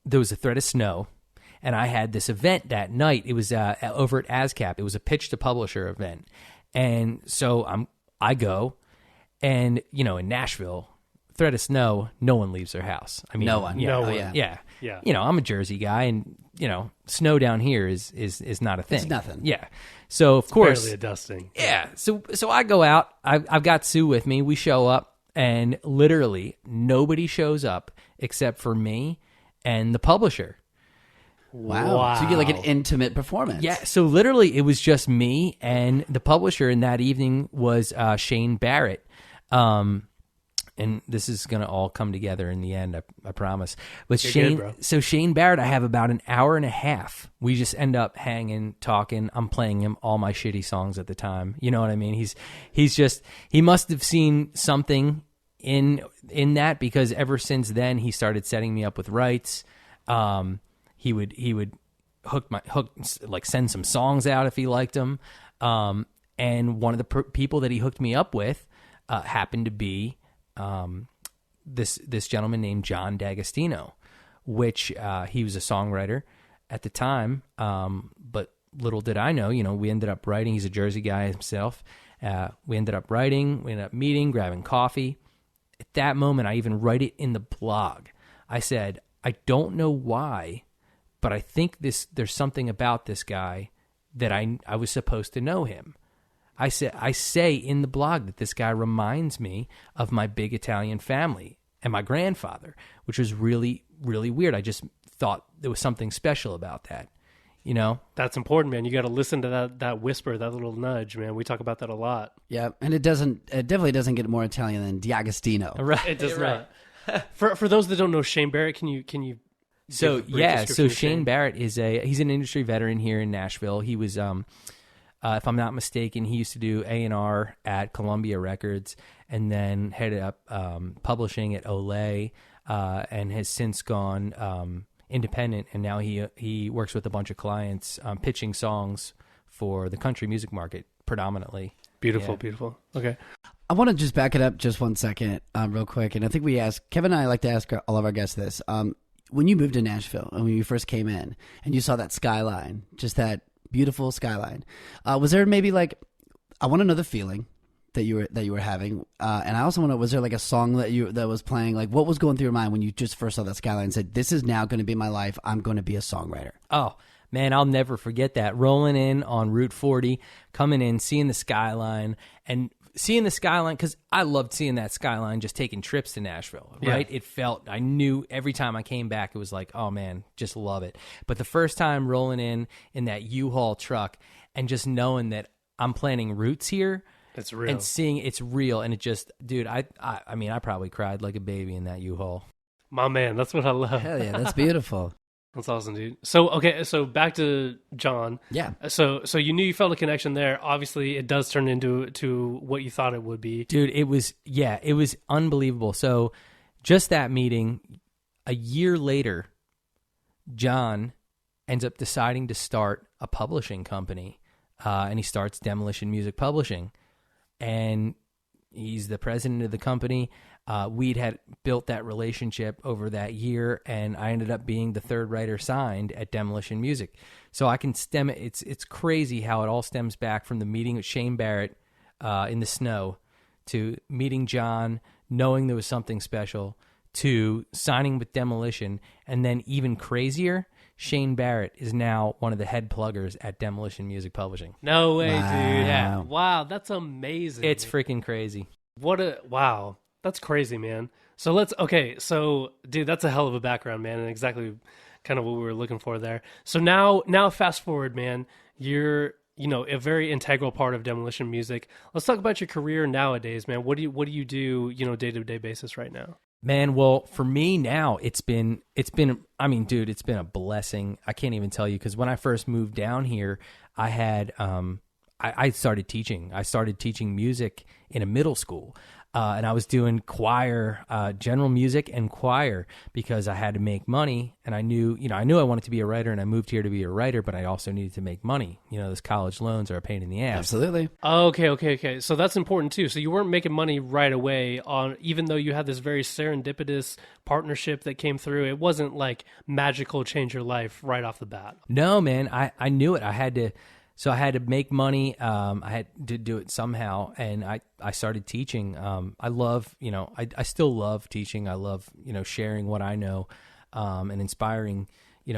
there was a threat of snow, and I had this event that night. It was over at ASCAP. It was a pitch to publisher event. And so I go, and in Nashville, threat of snow, no one leaves their house. I mean, no one. No Oh, one. yeah. Yeah. I'm a Jersey guy, and snow down here is not a thing. It's nothing. Yeah. So of course, Barely a dusting. yeah. So I go out. I've got Sue with me. We show up, and literally nobody shows up except for me and the publisher. Wow. So you get like an intimate performance. Yeah, so literally it was just me and the publisher, and that evening was Shane Barrett. And this is going to all come together in the end, I promise. But You're good, bro. Shane Barrett, I have about an hour and a half. We just end up hanging, talking. I'm playing him all my shitty songs at the time. You know what I mean? He must have seen something in that, because ever since then he started setting me up with rights. He would send some songs out if he liked them. And one of the people that he hooked me up with happened to be this gentleman named John D'Agostino, which he was a songwriter at the time, but little did I know, we ended up writing. He's a Jersey guy himself. We ended up writing. We ended up meeting, grabbing coffee. At that moment, I even write it in the blog. I said, I don't know why, but I think there's something about this guy that I was supposed to know him. I say in the blog that this guy reminds me of my big Italian family and my grandfather, which was really, really weird. I just thought there was something special about that, That's important, man. You got to listen to that whisper, that little nudge, man. We talk about that a lot. Yeah, and it definitely doesn't get more Italian than D'Agostino. Right. It does not. For those that don't know Shane Barrett, can you So of Shane Barrett he's an industry veteran here in Nashville. He was if I'm not mistaken, he used to do A&R at Columbia Records and then headed up publishing at Olay and has since gone independent, and now he works with a bunch of clients pitching songs for the country music market predominantly. Beautiful, Yeah. beautiful. Okay. I want to just back it up just 1 second, real quick. And I think Kevin and I like to ask all of our guests this. When you moved to Nashville and when you first came in and you saw that skyline, just that beautiful skyline, was there maybe I want to know the feeling that you were having, and I also want to know, was there a song that was playing? What was going through your mind when you just first saw that skyline and said, "This is now going to be my life. I'm going to be a songwriter"? Oh man, I'll never forget that. Rolling in on Route 40, coming in, seeing the skyline, because I loved seeing that skyline just taking trips to Nashville, right? Yeah. I knew every time I came back, it was like, oh man, just love it. But the first time rolling in that U-Haul truck and just knowing that I'm planting roots here, It's real. and seeing it's real, and it just, dude, I mean, I probably cried like a baby in that U-Haul. My man, that's what I love. Hell yeah, that's beautiful. That's awesome, dude. So back to John. Yeah. So you knew you felt a connection there. Obviously, it does turn into what you thought it would be. Dude, it was unbelievable. So just that meeting, a year later, John ends up deciding to start a publishing company, and he starts Demolition Music Publishing, and he's the president of the company. We'd had built that relationship over that year, and I ended up being the third writer signed at Demolition Music. So I can stem it. It's crazy how it all stems back from the meeting with Shane Barrett in the snow, to meeting John, knowing there was something special, to signing with Demolition, and then even crazier, Shane Barrett is now one of the head pluggers at Demolition Music Publishing. No way, Wow. dude. Yeah. Wow, that's amazing. It's freaking crazy. Wow. That's crazy, man. So dude, that's a hell of a background, man, and exactly kind of what we were looking for there. So now fast forward, man, you're, a very integral part of Demolition Music. Let's talk about your career nowadays, man. What do you do, day-to-day basis right now? Man, well, for me now, it's been, I mean, dude, it's been a blessing. I can't even tell you, because when I first moved down here, I had, I started teaching. I started teaching music in a middle school. And I was doing choir, general music and choir, because I had to make money, and I knew I wanted to be a writer, and I moved here to be a writer, but I also needed to make money. Those college loans are a pain in the ass. Absolutely. Okay. So that's important too. So you weren't making money right away even though you had this very serendipitous partnership that came through. It wasn't like magical change your life right off the bat. No, man, I knew it. I had to make money. I had to do it somehow, and I started teaching. I love, I still love teaching. I love, sharing what I know, and inspiring,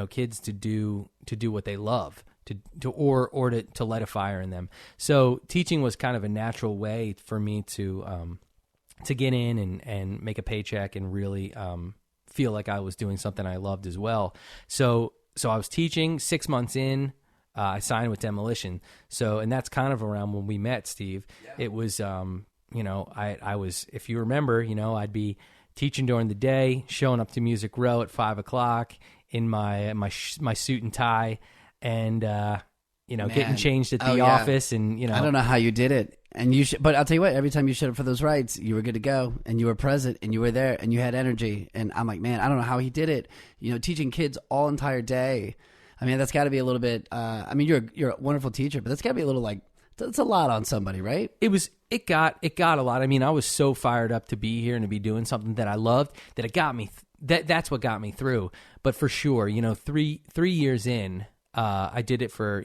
kids to do what they love, to light a fire in them. So teaching was kind of a natural way for me to get in and make a paycheck and really feel like I was doing something I loved as well. So I was teaching. 6 months in, I signed with Demolition. And that's kind of around when we met, Steve. Yeah. It was, I was, if you remember, I'd be teaching during the day, showing up to Music Row at 5:00 in my suit and tie, and getting changed at the office, and I don't know how you did it, and but I'll tell you what, every time you showed up for those rides, you were good to go, and you were present, and you were there, and you had energy, and I'm like, man, I don't know how he did it. Teaching kids all entire day. I mean, that's got to be a little bit. I mean, you're a wonderful teacher, but that's got to be a little that's a lot on somebody, right? It got a lot. I mean, I was so fired up to be here and to be doing something that I loved that it got me. That's what got me through. But for sure, 3 years in, I did it for,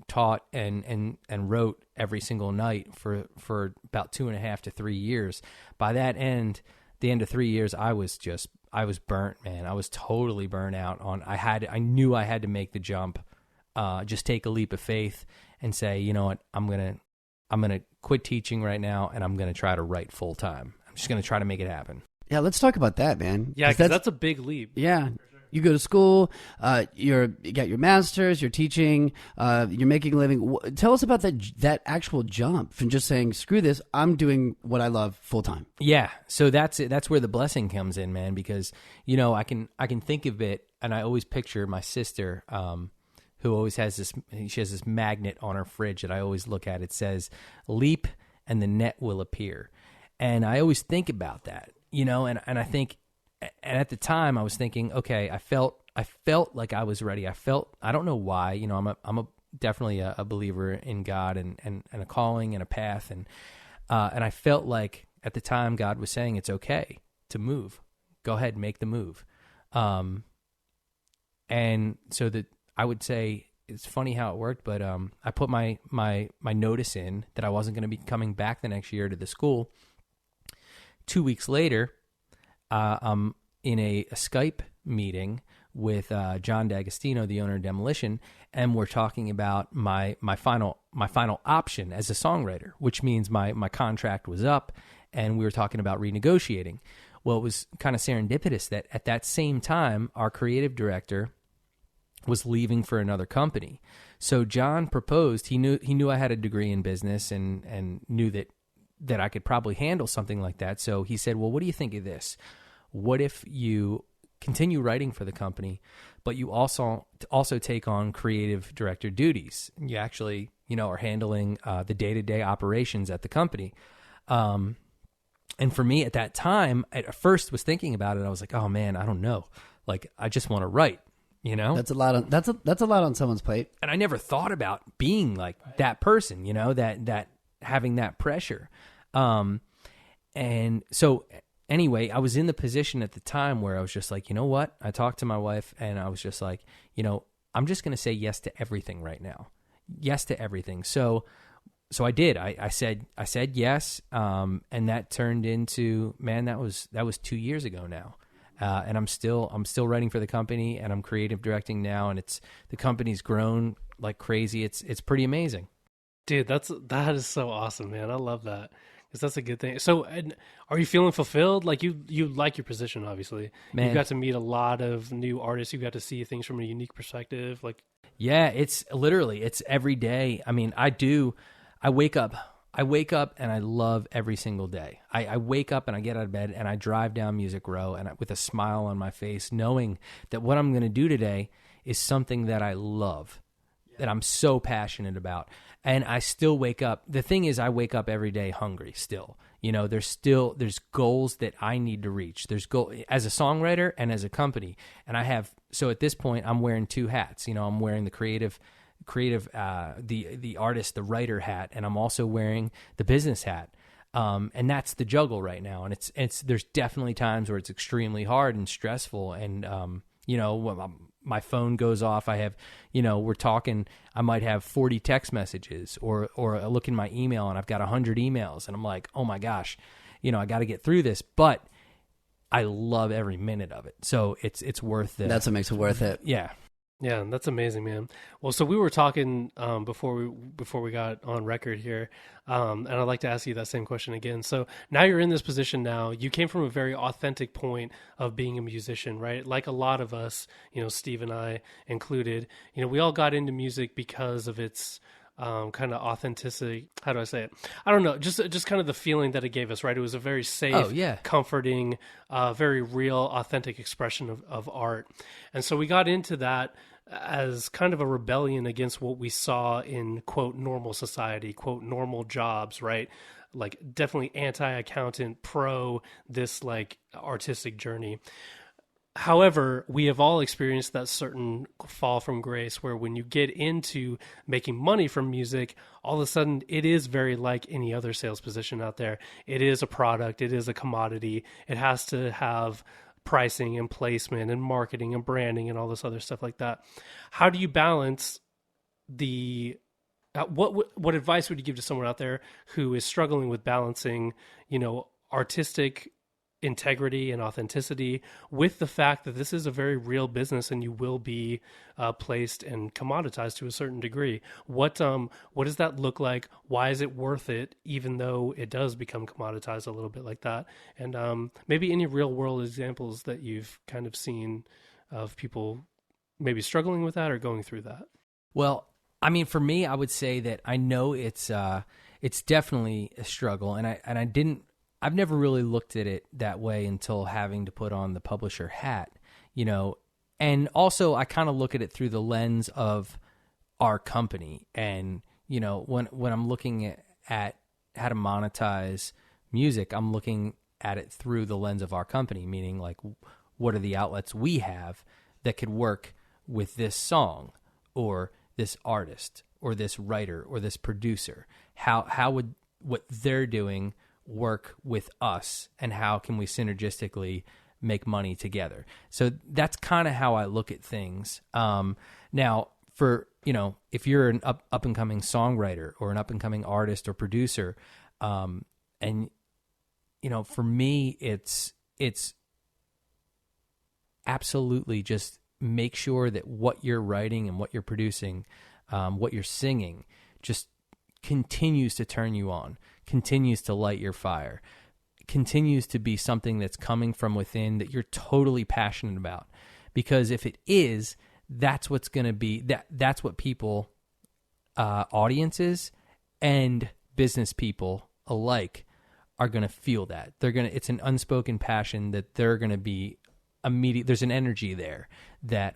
taught and wrote every single night for about 2.5 to 3 years. By the end of 3 years, I was burnt, man. I was totally burnt out I knew I had to make the jump, just take a leap of faith and say, you know what, I'm going to quit teaching right now, and I'm going to try to write full time. I'm just going to try to make it happen. Yeah, let's talk about that, man. Yeah, because that's a big leap. Yeah. You go to school, you got your master's, you're teaching, you're making a living. Tell us about that actual jump from just saying, screw this, I'm doing what I love full time. Yeah, so that's it. That's where the blessing comes in, man, because, I can think of it, and I always picture my sister, who always has she has this magnet on her fridge that I always look at. It says, leap and the net will appear. And I always think about that, and I think, and at the time I was thinking, okay, I felt like I was ready. I don't know why, I'm definitely a believer in God and a calling and a path. And I felt like at the time God was saying, it's okay to move. Go ahead and make the move. And so that I would say, it's funny how it worked, but I put my notice in that I wasn't going to be coming back the next year to the school. 2 weeks later, I'm in a Skype meeting with John D'Agostino, the owner of Demolition, and we're talking about my final option as a songwriter, which means my contract was up, and we were talking about renegotiating. Well, it was kind of serendipitous that at that same time, our creative director was leaving for another company. So John proposed. He knew I had a degree in business and knew that I could probably handle something like that. So he said, well, what do you think of this? What if you continue writing for the company, but you also take on creative director duties? You actually, are handling the day-to-day operations at the company. And for me at that time, at first was thinking about it. I was like, oh man, I don't know. Like, I just want to write, That's a lot on someone's plate. And I never thought about being like that person, that having that pressure. And so anyway, I was in the position at the time where I was just like, you know what? I talked to my wife and I was just like, I'm just going to say yes to everything right now. Yes to everything. So I did. I said yes. And that turned into, man, that was 2 years ago now. And I'm still writing for the company, and I'm creative directing now, and the company's grown like crazy. It's pretty amazing. Dude, that is so awesome, man. I love that, because that's a good thing. So, and are you feeling fulfilled? Like you like your position, obviously. Man. You got to meet a lot of new artists. You got to see things from a unique perspective. Like, yeah, it's every day. I mean, I wake up and I love every single day. I wake up and I get out of bed and I drive down Music Row and with a smile on my face, knowing that what I'm going to do today is something that I love, that I'm so passionate about. And I still wake up. The thing is, I wake up every day hungry still. There's goals that I need to reach. There's as a songwriter and as a company. And so at this point, I'm wearing two hats. I'm wearing the creative, the artist, the writer hat, and I'm also wearing the business hat. And that's the juggle right now. And there's definitely times where it's extremely hard and stressful. And, my phone goes off. I have, we're talking, I might have 40 text messages or I look in my email and I've got 100 emails and I'm like, oh my gosh, I got to get through this, but I love every minute of it. So it's worth it. That's what makes it worth it. Yeah. Yeah, that's amazing, man. Well, so we were talking before we got on record here, and I'd like to ask you that same question again. So now you're in this position now. You came from a very authentic point of being a musician, right? Like a lot of us, Steve and I included, we all got into music because of its kind of authenticity. How do I say it? I don't know. Just kind of the feeling that it gave us, right? It was a very safe, comforting, very real, authentic expression of art. And so we got into that as kind of a rebellion against what we saw in, quote, normal society, quote, normal jobs, right? Like definitely anti-accountant, pro this like artistic journey. However, we have all experienced that certain fall from grace where when you get into making money from music, all of a sudden it is very like any other sales position out there. It is a product. It is a commodity. It has to have pricing and placement and marketing and branding and all this other stuff like that. How do you balance the what advice would you give to someone out there who is struggling with balancing, artistic integrity and authenticity with the fact that this is a very real business and you will be placed and commoditized to a certain degree? What does that look like? Why is it worth it, even though it does become commoditized a little bit like that? And maybe any real world examples that you've kind of seen of people maybe struggling with that or going through that. Well, I mean, for me, I would say that I know it's definitely a struggle, and I've never really looked at it that way until having to put on the publisher hat, and also I kind of look at it through the lens of our company. And, when I'm looking at how to monetize music, I'm looking at it through the lens of our company, meaning like, what are the outlets we have that could work with this song or this artist or this writer or this producer? How would what they're doing work with us, and how can we synergistically make money together? So that's kind of how I look at things. Now, for if you're an up and coming songwriter or an up and coming artist or producer, and for me, it's absolutely just make sure that what you're writing and what you're producing, what you're singing, just continues to turn you on, continues to light your fire, continues to be something that's coming from within that you're totally passionate about. Because if it is, that's what's going to be, that's what people, audiences and business people alike are going to feel that. It's an unspoken passion that they're going to be immediate. There's an energy there that,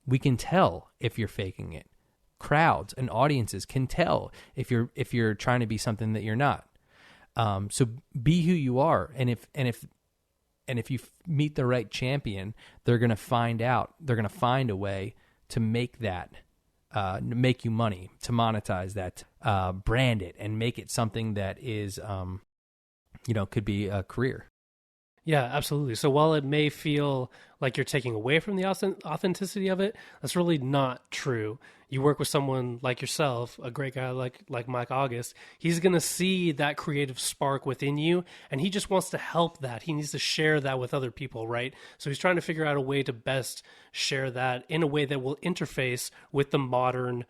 we can tell if you're faking it. Crowds and audiences can tell if you're trying to be something that you're not. So be who you are, and if you meet the right champion, they're going to find a way to make that, make you money, to monetize that, brand it, and make it something that is, could be a career. Yeah, absolutely. So while it may feel like you're taking away from the authenticity of it, that's really not true. You work with someone like yourself, a great guy like Mike August. He's going to see that creative spark within you, and he just wants to help that. He needs to share that with other people, right? So he's trying to figure out a way to best share that in a way that will interface with the modern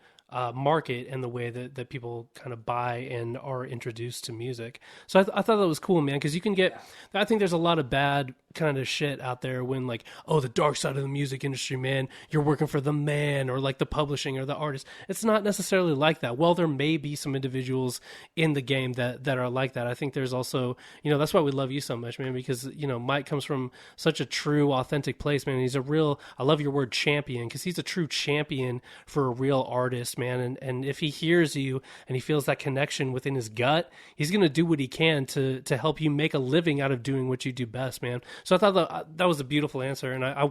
market and the way that people kind of buy and are introduced to music. So I thought that was cool, man, because you can get, I think there's a lot of bad kind of shit out there when like, oh, the dark side of the music industry, man, you're working for the man or like the publishing or the artist. It's not necessarily like that. Well, there may be some individuals in the game that are like that. I think there's also, that's why we love you so much, man, because, Mike comes from such a true, authentic place, man. He's I love your word champion, because he's a true champion for a real artist, man. And if he hears you and he feels that connection within his gut, he's going to do what he can to help you make a living out of doing what you do best, man. So I thought that was a beautiful answer, and I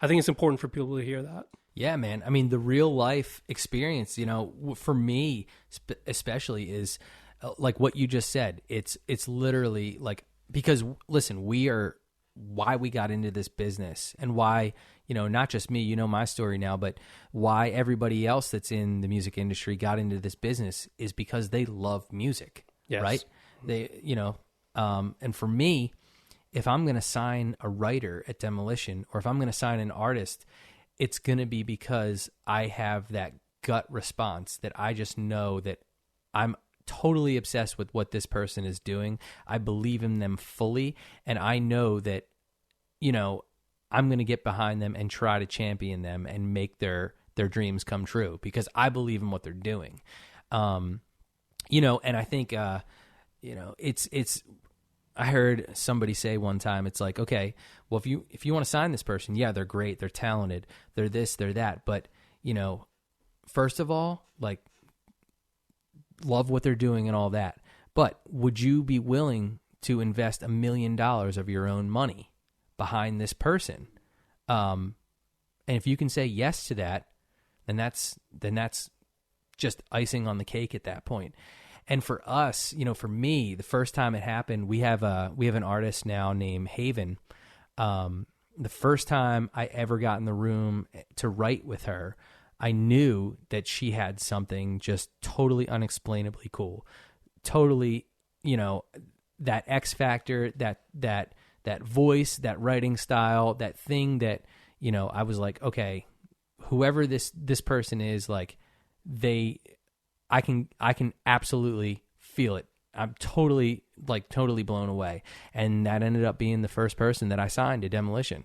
think it's important for people to hear that. Yeah, man. I mean, the real life experience, for me especially, is like what you just said. It's literally like, because listen, why we got into this business, and why, not just me, my story now, but why everybody else that's in the music industry got into this business is because they love music, yes. Right? They, and for me, if I'm going to sign a writer at Demolition, or if I'm going to sign an artist, it's going to be because I have that gut response that I just know that I'm totally obsessed with what this person is doing. I believe in them fully, and I know that, I'm going to get behind them and try to champion them and make their dreams come true, because I believe in what they're doing. And I think, it's I heard somebody say one time, it's like, okay, well, if you want to sign this person, yeah, they're great, they're talented, they're this, they're that, but first of all, like, love what they're doing and all that. But would you be willing to invest $1 million of your own money behind this person? And if you can say yes to that, then that's just icing on the cake at that point. And for us, for me, the first time it happened, we have an artist now named Haven, The first time I ever got in the room to write with her, I knew that she had something just totally unexplainably cool. Totally, that X factor, that voice, that writing style, that thing that, I was like, okay, whoever this person is, like I can absolutely feel it. I'm totally blown away. And that ended up being the first person that I signed to Demolition.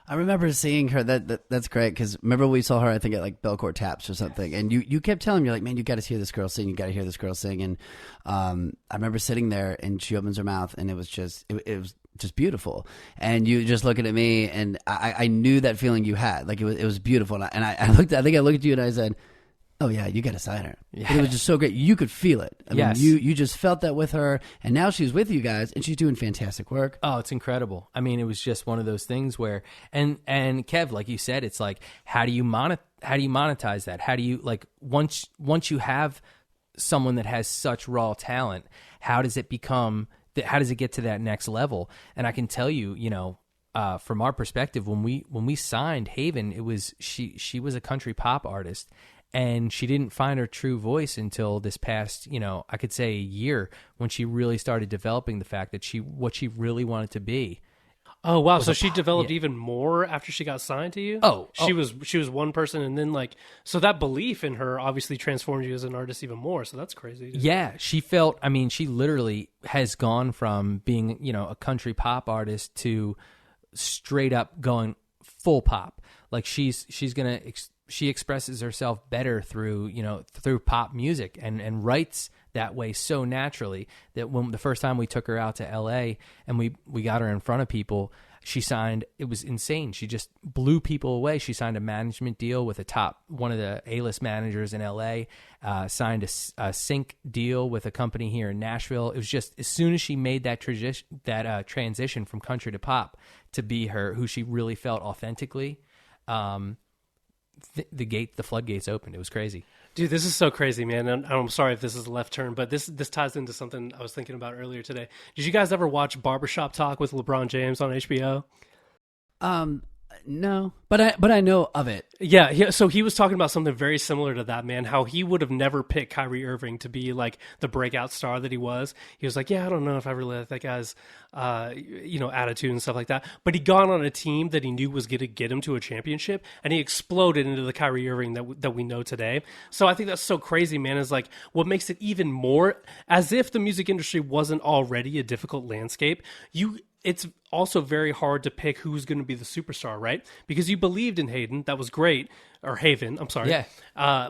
I remember seeing her. That's great, because remember we saw her, I think, at like Belcourt Taps or something, and you kept telling me, you're like, man, you got to hear this girl sing. You got to hear this girl sing. And I remember sitting there, and she opens her mouth, and it was just beautiful. And you just looking at me, and I knew that feeling you had. Like it was beautiful. And I looked at you and I said, oh yeah, you got to sign her. Yeah. And it was just so great. You could feel it. I mean, you just felt that with her, and now she's with you guys, and she's doing fantastic work. Oh, it's incredible. I mean, it was just one of those things where, and Kev, like you said, it's like, how do you monetize that? How do you, like, once you have someone that has such raw talent, how does it get to that next level? And I can tell you, from our perspective, when we signed Haven, it was she was a country pop artist. And she didn't find her true voice until this past, I could say a year, when she really started developing the fact that what she really wanted to be. Oh, wow. So she developed even more after she got signed to you? She was one person, and then so that belief in her obviously transformed you as an artist even more. So that's crazy. Yeah. She literally has gone from being, a country pop artist to straight up going full pop. Like she expresses herself better through pop music and writes that way so naturally that when the first time we took her out to LA and we got her in front of people, she signed, it was insane. She just blew people away. She signed a management deal with one of the A-list managers in LA, signed a sync deal with a company here in Nashville. It was just, as soon as she made that transition from country to pop to be who she really felt authentically, the floodgates opened. It was crazy. Dude, this is so crazy, man. And I'm sorry if this is a left turn, but this ties into something I was thinking about earlier today. Did you guys ever watch Barbershop Talk with LeBron James on HBO? No, but I know of it. Yeah, so he was talking about something very similar to that, man, how he would have never picked Kyrie Irving to be like the breakout star that he was. He was like, yeah, I don't know if I really like that guy's, attitude and stuff like that. But he got on a team that he knew was going to get him to a championship, and he exploded into the Kyrie Irving that we know today. So I think that's so crazy, man, is like what makes it even more, as if the music industry wasn't already a difficult landscape, it's also very hard to pick who's going to be the superstar, right? Because you believed in Hayden. That was great. Or Haven, I'm sorry. Yeah.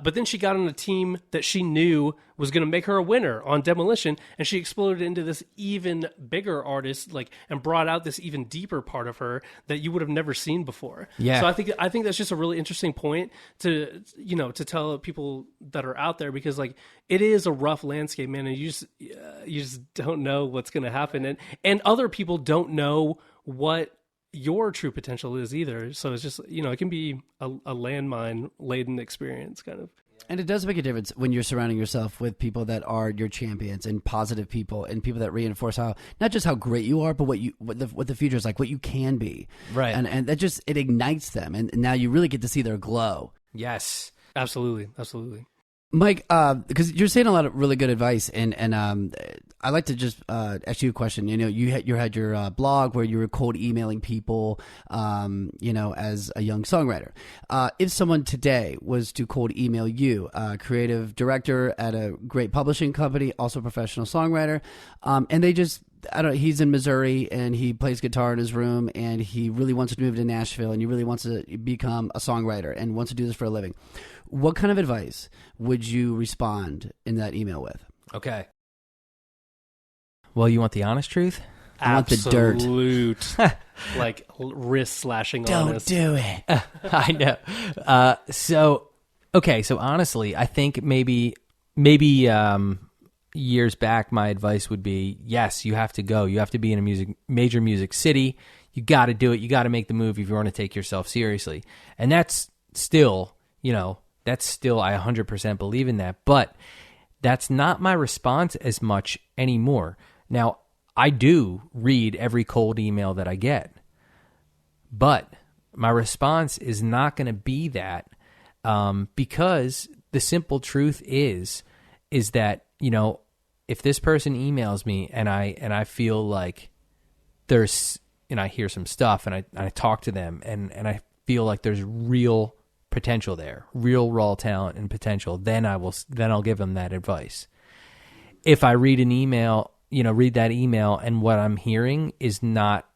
But then she got on a team that she knew was going to make her a winner on Demolition, and she exploded into this even bigger artist, and brought out this even deeper part of her that you would have never seen before. Yeah. So I think that's just a really interesting point to tell people that are out there, because it is a rough landscape, man, and you just don't know what's going to happen, and other people don't know what your true potential is either. So it's just, it can be a landmine laden experience kind of. And it does make a difference when you're surrounding yourself with people that are your champions and positive people and people that reinforce not just how great you are, but what the future is like, what you can be. Right. And that just, it ignites them. And now you really get to see their glow. Yes. Absolutely. Absolutely. Mike, because you're saying a lot of really good advice, and I'd like to just ask you a question. You had your blog where you were cold emailing people, as a young songwriter. If someone today was to cold email you, creative director at a great publishing company, also a professional songwriter, and they just, he's in Missouri and he plays guitar in his room and he really wants to move to Nashville and he really wants to become a songwriter and wants to do this for a living. What kind of advice would you respond in that email with? Okay. Well, you want the honest truth? I want the dirt. Absolute, wrist slashing. Don't do it. I know. So honestly, I think maybe years back, my advice would be, yes, you have to go. You have to be in a major music city. You got to do it. You got to make the move if you want to take yourself seriously. And that's still, I 100% believe in that. But that's not my response as much anymore. Now, I do read every cold email that I get. But my response is not going to be that, because the simple truth is that, if this person emails me and I feel like there's, and I hear some stuff and I talk to them and I feel like there's real potential there, real raw talent and potential, then I'll give them that advice. If I read an email, read that email and what I'm hearing is not,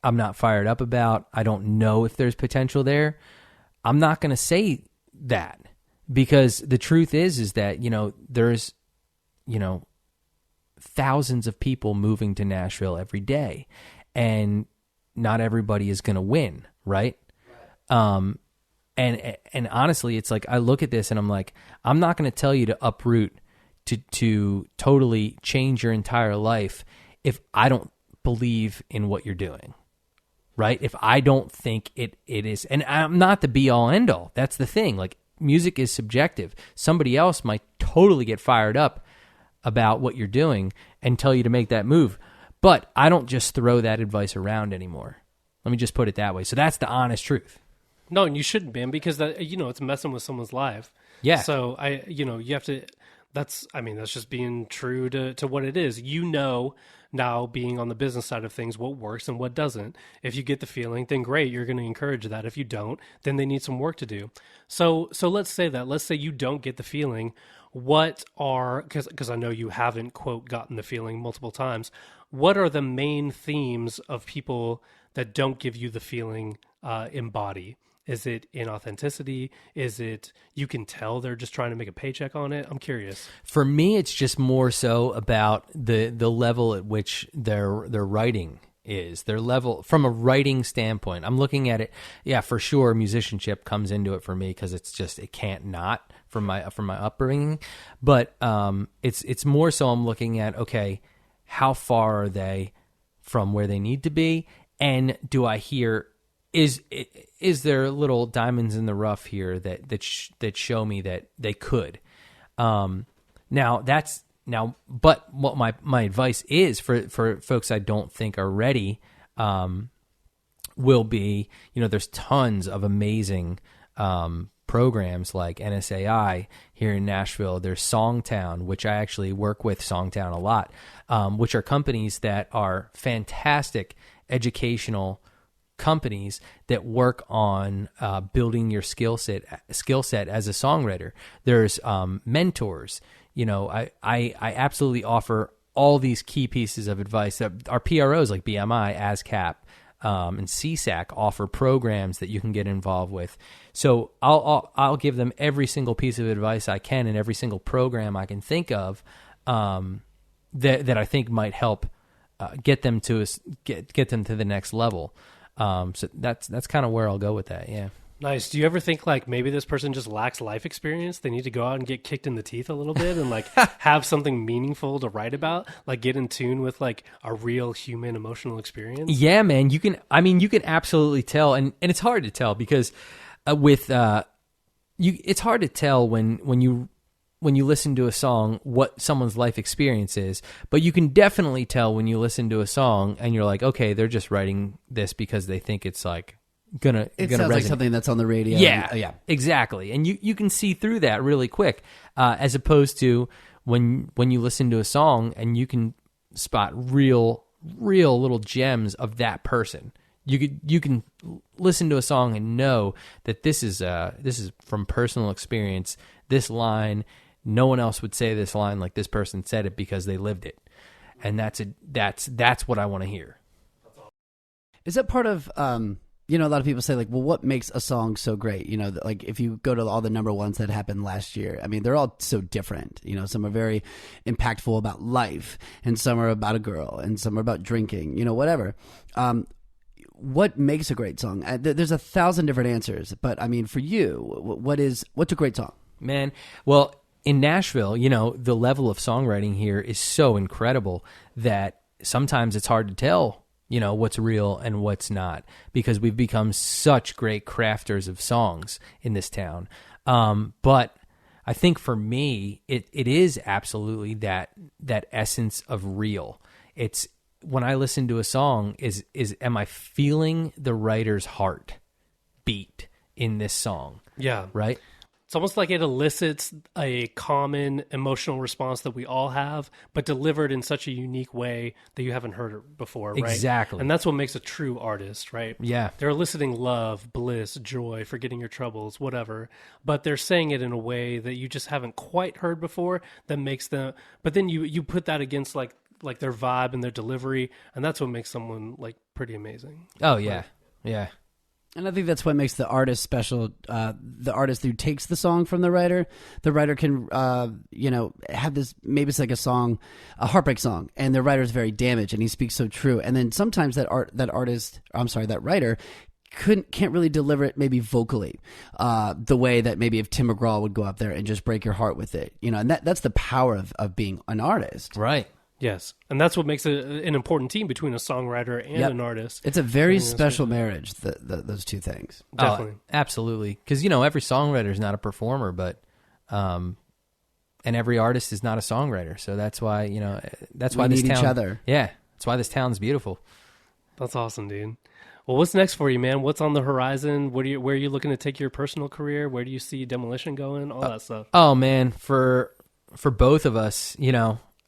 I'm not fired up about, I don't know if there's potential there, I'm not going to say that, because the truth is that, there's, thousands of people moving to Nashville every day, and not everybody is going to win, right? And honestly, it's like, I look at this and I'm like, I'm not going to tell you to uproot, to totally change your entire life if I don't believe in what you're doing, right? If I don't think it is, and I'm not the be all end all. That's the thing. Like, music is subjective. Somebody else might totally get fired up about what you're doing and tell you to make that move. But I don't just throw that advice around anymore. Let me just put it that way. So that's the honest truth. No, and you shouldn't, man, because that, it's messing with someone's life. Yeah. So you have to, that's just being true to what it is. Now, being on the business side of things, what works and what doesn't. If you get the feeling, then great, you're going to encourage that. If you don't, then they need some work to do. So let's say you don't get the feeling. Because I know you haven't, quote, gotten the feeling multiple times. What are the main themes of people that don't give you the feeling embody? Is it inauthenticity? Is it you can tell they're just trying to make a paycheck on it? I'm curious. For me, it's just more so about the level at which their writing is, their level from a writing standpoint. I'm looking at it. Yeah, for sure, musicianship comes into it for me, because it's just, it can't not from my upbringing. But it's more so I'm looking at, okay, how far are they from where they need to be, and do I hear, is there little diamonds in the rough here that show me that they could. But what my advice is for folks I don't think are ready, will be, there's tons of amazing programs like NSAI here in Nashville. There's Songtown, which I actually work with Songtown a lot, which are companies that are fantastic educational companies that work on building your skill set as a songwriter. There's mentors. I absolutely offer all these key pieces of advice that our PROs like BMI, ASCAP, and CSAC offer programs that you can get involved with. So I'll give them every single piece of advice I can and every single program I can think of that I think might help get them to the next level. So that's kind of where I'll go with that. Yeah. Nice. Do you ever think like maybe this person just lacks life experience? They need to go out and get kicked in the teeth a little bit and like have something meaningful to write about, like get in tune with like a real human emotional experience? Yeah, man. You can absolutely tell. And it's hard to tell because it's hard to tell when you listen to a song what someone's life experience is, but you can definitely tell when you listen to a song and you're like, okay, they're just writing this because they think it's like it sounds like something that's on the radio. Yeah, exactly. And you can see through that really quick, as opposed to when you listen to a song and you can spot real little gems of that person. You can listen to a song and know that this is from personal experience. This line, no one else would say this line like this person said it because they lived it, and that's what I want to hear. Is that part of a lot of people say like, well, what makes a song so great? Like if you go to all the number ones that happened last year, I mean, they're all so different. Some are very impactful about life, and some are about a girl, and some are about drinking. Whatever. What makes a great song? There's 1,000 different answers, but I mean, for you, what's a great song? Man, well, in Nashville, the level of songwriting here is so incredible that sometimes it's hard to tell, what's real and what's not, because we've become such great crafters of songs in this town. But I think for me, it is absolutely that essence of real. It's when I listen to a song is am I feeling the writer's heart beat in this song? Yeah. Right? It's almost like it elicits a common emotional response that we all have, but delivered in such a unique way that you haven't heard it before, right? Exactly. And that's what makes a true artist, right? Yeah. They're eliciting love, bliss, joy, forgetting your troubles, whatever, but they're saying it in a way that you just haven't quite heard before that makes them, but then you put that against like their vibe and their delivery, and that's what makes someone like pretty amazing. Oh, yeah. Right? Yeah. And I think that's what makes the artist special. The artist who takes the song from the writer can, have this, maybe it's like a heartbreak song, and the writer's very damaged, and he speaks so true. And then sometimes that writer can't really deliver it maybe vocally, the way that maybe if Tim McGraw would go up there and just break your heart with it, and that's the power of being an artist. Right. Yes, and that's what makes it an important team between a songwriter and an artist. It's a very special marriage, those two things. Definitely. Oh, absolutely. Because, every songwriter is not a performer, but and every artist is not a songwriter. So that's why, that's why this need town... each other. Yeah, that's why this town's beautiful. That's awesome, dude. Well, what's next for you, man? What's on the horizon? Where are you looking to take your personal career? Where do you see Demolition going? All that stuff. Oh, man, for both of us,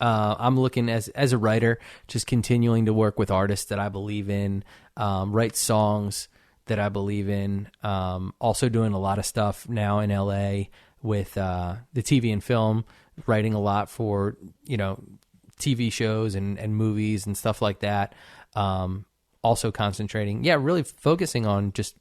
I'm looking as a writer, just continuing to work with artists that I believe in, write songs that I believe in. Also doing a lot of stuff now in LA with the TV and film, writing a lot for, TV shows and movies and stuff like that. Also concentrating, really focusing on just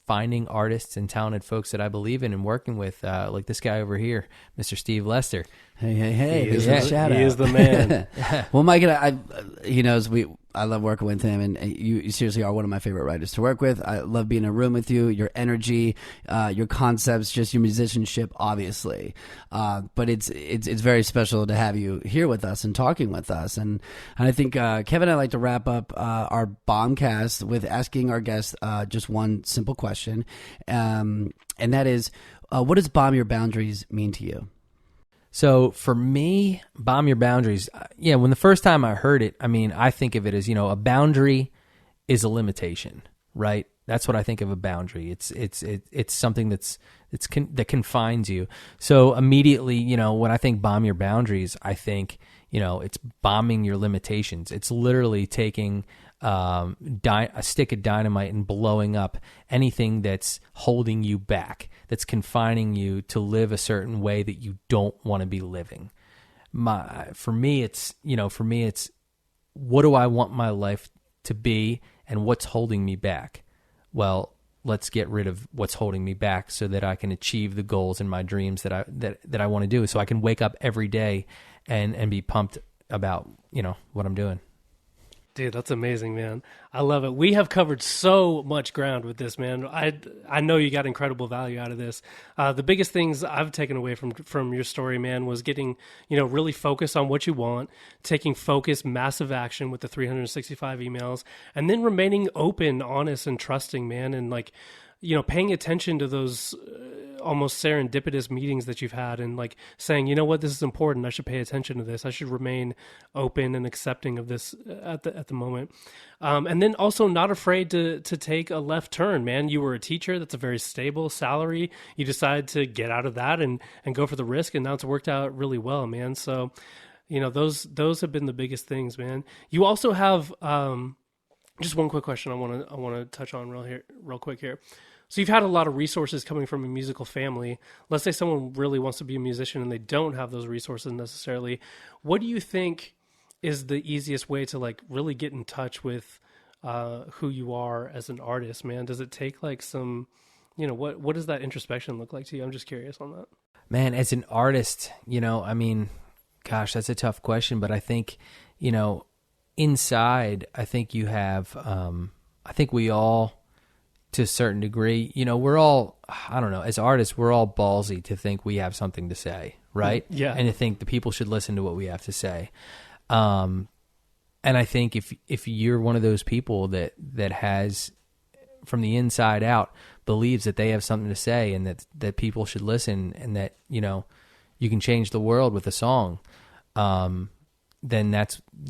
finding artists and talented folks that I believe in and working with, like this guy over here, Mr. Steve Lester. Hey! He shout out. is the man. Well, Mike and he knows I love working with him, and you seriously are one of my favorite writers to work with. I love being in a room with you, your energy, your concepts, just your musicianship, obviously. But it's very special to have you here with us and talking with us. And I think Kevin and I like to wrap up our BombCast with asking our guests just one simple question, and that is, what does Bomb Your Boundaries mean to you? So for me, Bomb Your Boundaries, when the first time I heard it, I think of it as, a boundary is a limitation, right? That's what I think of a boundary. It's something that confines you. So immediately, when I think bomb your boundaries, I think, it's bombing your limitations. It's literally taking a stick of dynamite and blowing up anything that's holding you back, that's confining you to live a certain way that you don't want to be living. For me, it's what do I want my life to be and what's holding me back? Well, let's get rid of what's holding me back so that I can achieve the goals and my dreams that I want to do, so I can wake up every day and be pumped about, what I'm doing. Dude, that's amazing, man. I love it. We have covered so much ground with this, man. I know you got incredible value out of this. The biggest things I've taken away from your story, man, was getting, really focused on what you want, taking focused, massive action with the 365 emails, and then remaining open, honest, and trusting, man, and paying attention to those almost serendipitous meetings that you've had, and saying, what, this is important. I should pay attention to this. I should remain open and accepting of this at the moment. And then also not afraid to take a left turn, man. You were a teacher. That's a very stable salary. You decided to get out of that and go for the risk. And now it's worked out really well, man. So, those have been the biggest things, man. You also have, just one quick question I want to touch on real quick here. So you've had a lot of resources coming from a musical family. Let's say someone really wants to be a musician and they don't have those resources necessarily. What do you think is the easiest way to really get in touch with who you are as an artist, man? Does it take some, what does that introspection look like to you? I'm just curious on that. Man, as an artist, gosh, that's a tough question, but I think, inside, I think you have, I think we all, to a certain degree, we're all, I don't know, as artists, we're all ballsy to think we have something to say, right? Yeah. And to think the people should listen to what we have to say. And I think if you're one of those people that has, from the inside out, believes that they have something to say and that people should listen, and that, you can change the world with a song, then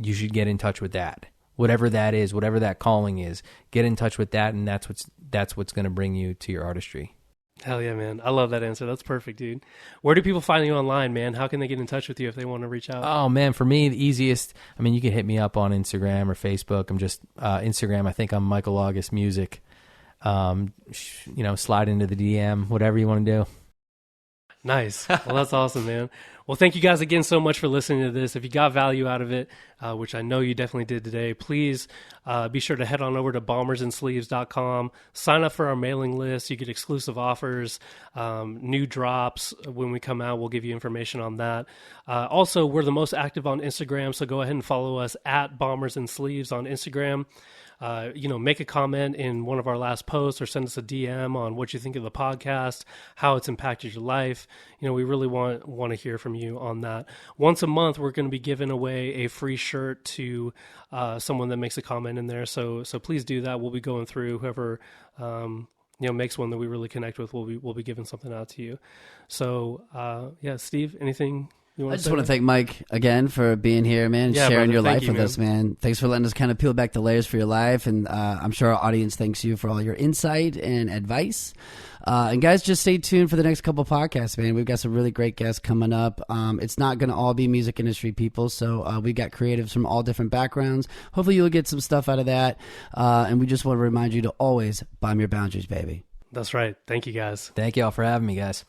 you should get in touch with that. whatever that is, whatever that calling is. Get in touch with that, and that's what's going to bring you to your artistry. Hell yeah, man. I love that answer. That's perfect, dude. Where do people find you online, man? How can they get in touch with you if they want to reach out? Oh, man, for me, the easiest, I mean, you can hit me up on Instagram or Facebook. I'm just, Instagram, I think I'm Michael August Music. Slide into the DM, whatever you want to do. Nice. Well, that's awesome, man. Well, thank you guys again so much for listening to this. If you got value out of it, which I know you definitely did today, please be sure to head on over to bombersandsleeves.com. Sign up for our mailing list. You get exclusive offers, new drops. When we come out, we'll give you information on that. Also, we're the most active on Instagram, so go ahead and follow us at Bombers and Sleeves on Instagram. Make a comment in one of our last posts or send us a DM on what you think of the podcast, how it's impacted your life. We really want to hear from you on that. Once a month, we're going to be giving away a free shirt to someone that makes a comment in there. So please do that. We'll be going through whoever, makes one that we really connect with. We'll be giving something out to you. So, Steve, anything? I just want to thank Mike again for being here, man, sharing your life with us, man. Thanks for letting us kind of peel back the layers for your life, and I'm sure our audience thanks you for all your insight and advice. And guys, just stay tuned for the next couple podcasts, man. We've got some really great guests coming up. It's not going to all be music industry people, so we've got creatives from all different backgrounds. Hopefully you'll get some stuff out of that, and we just want to remind you to always bomb your boundaries, baby. That's right. Thank you, guys. Thank you all for having me, guys.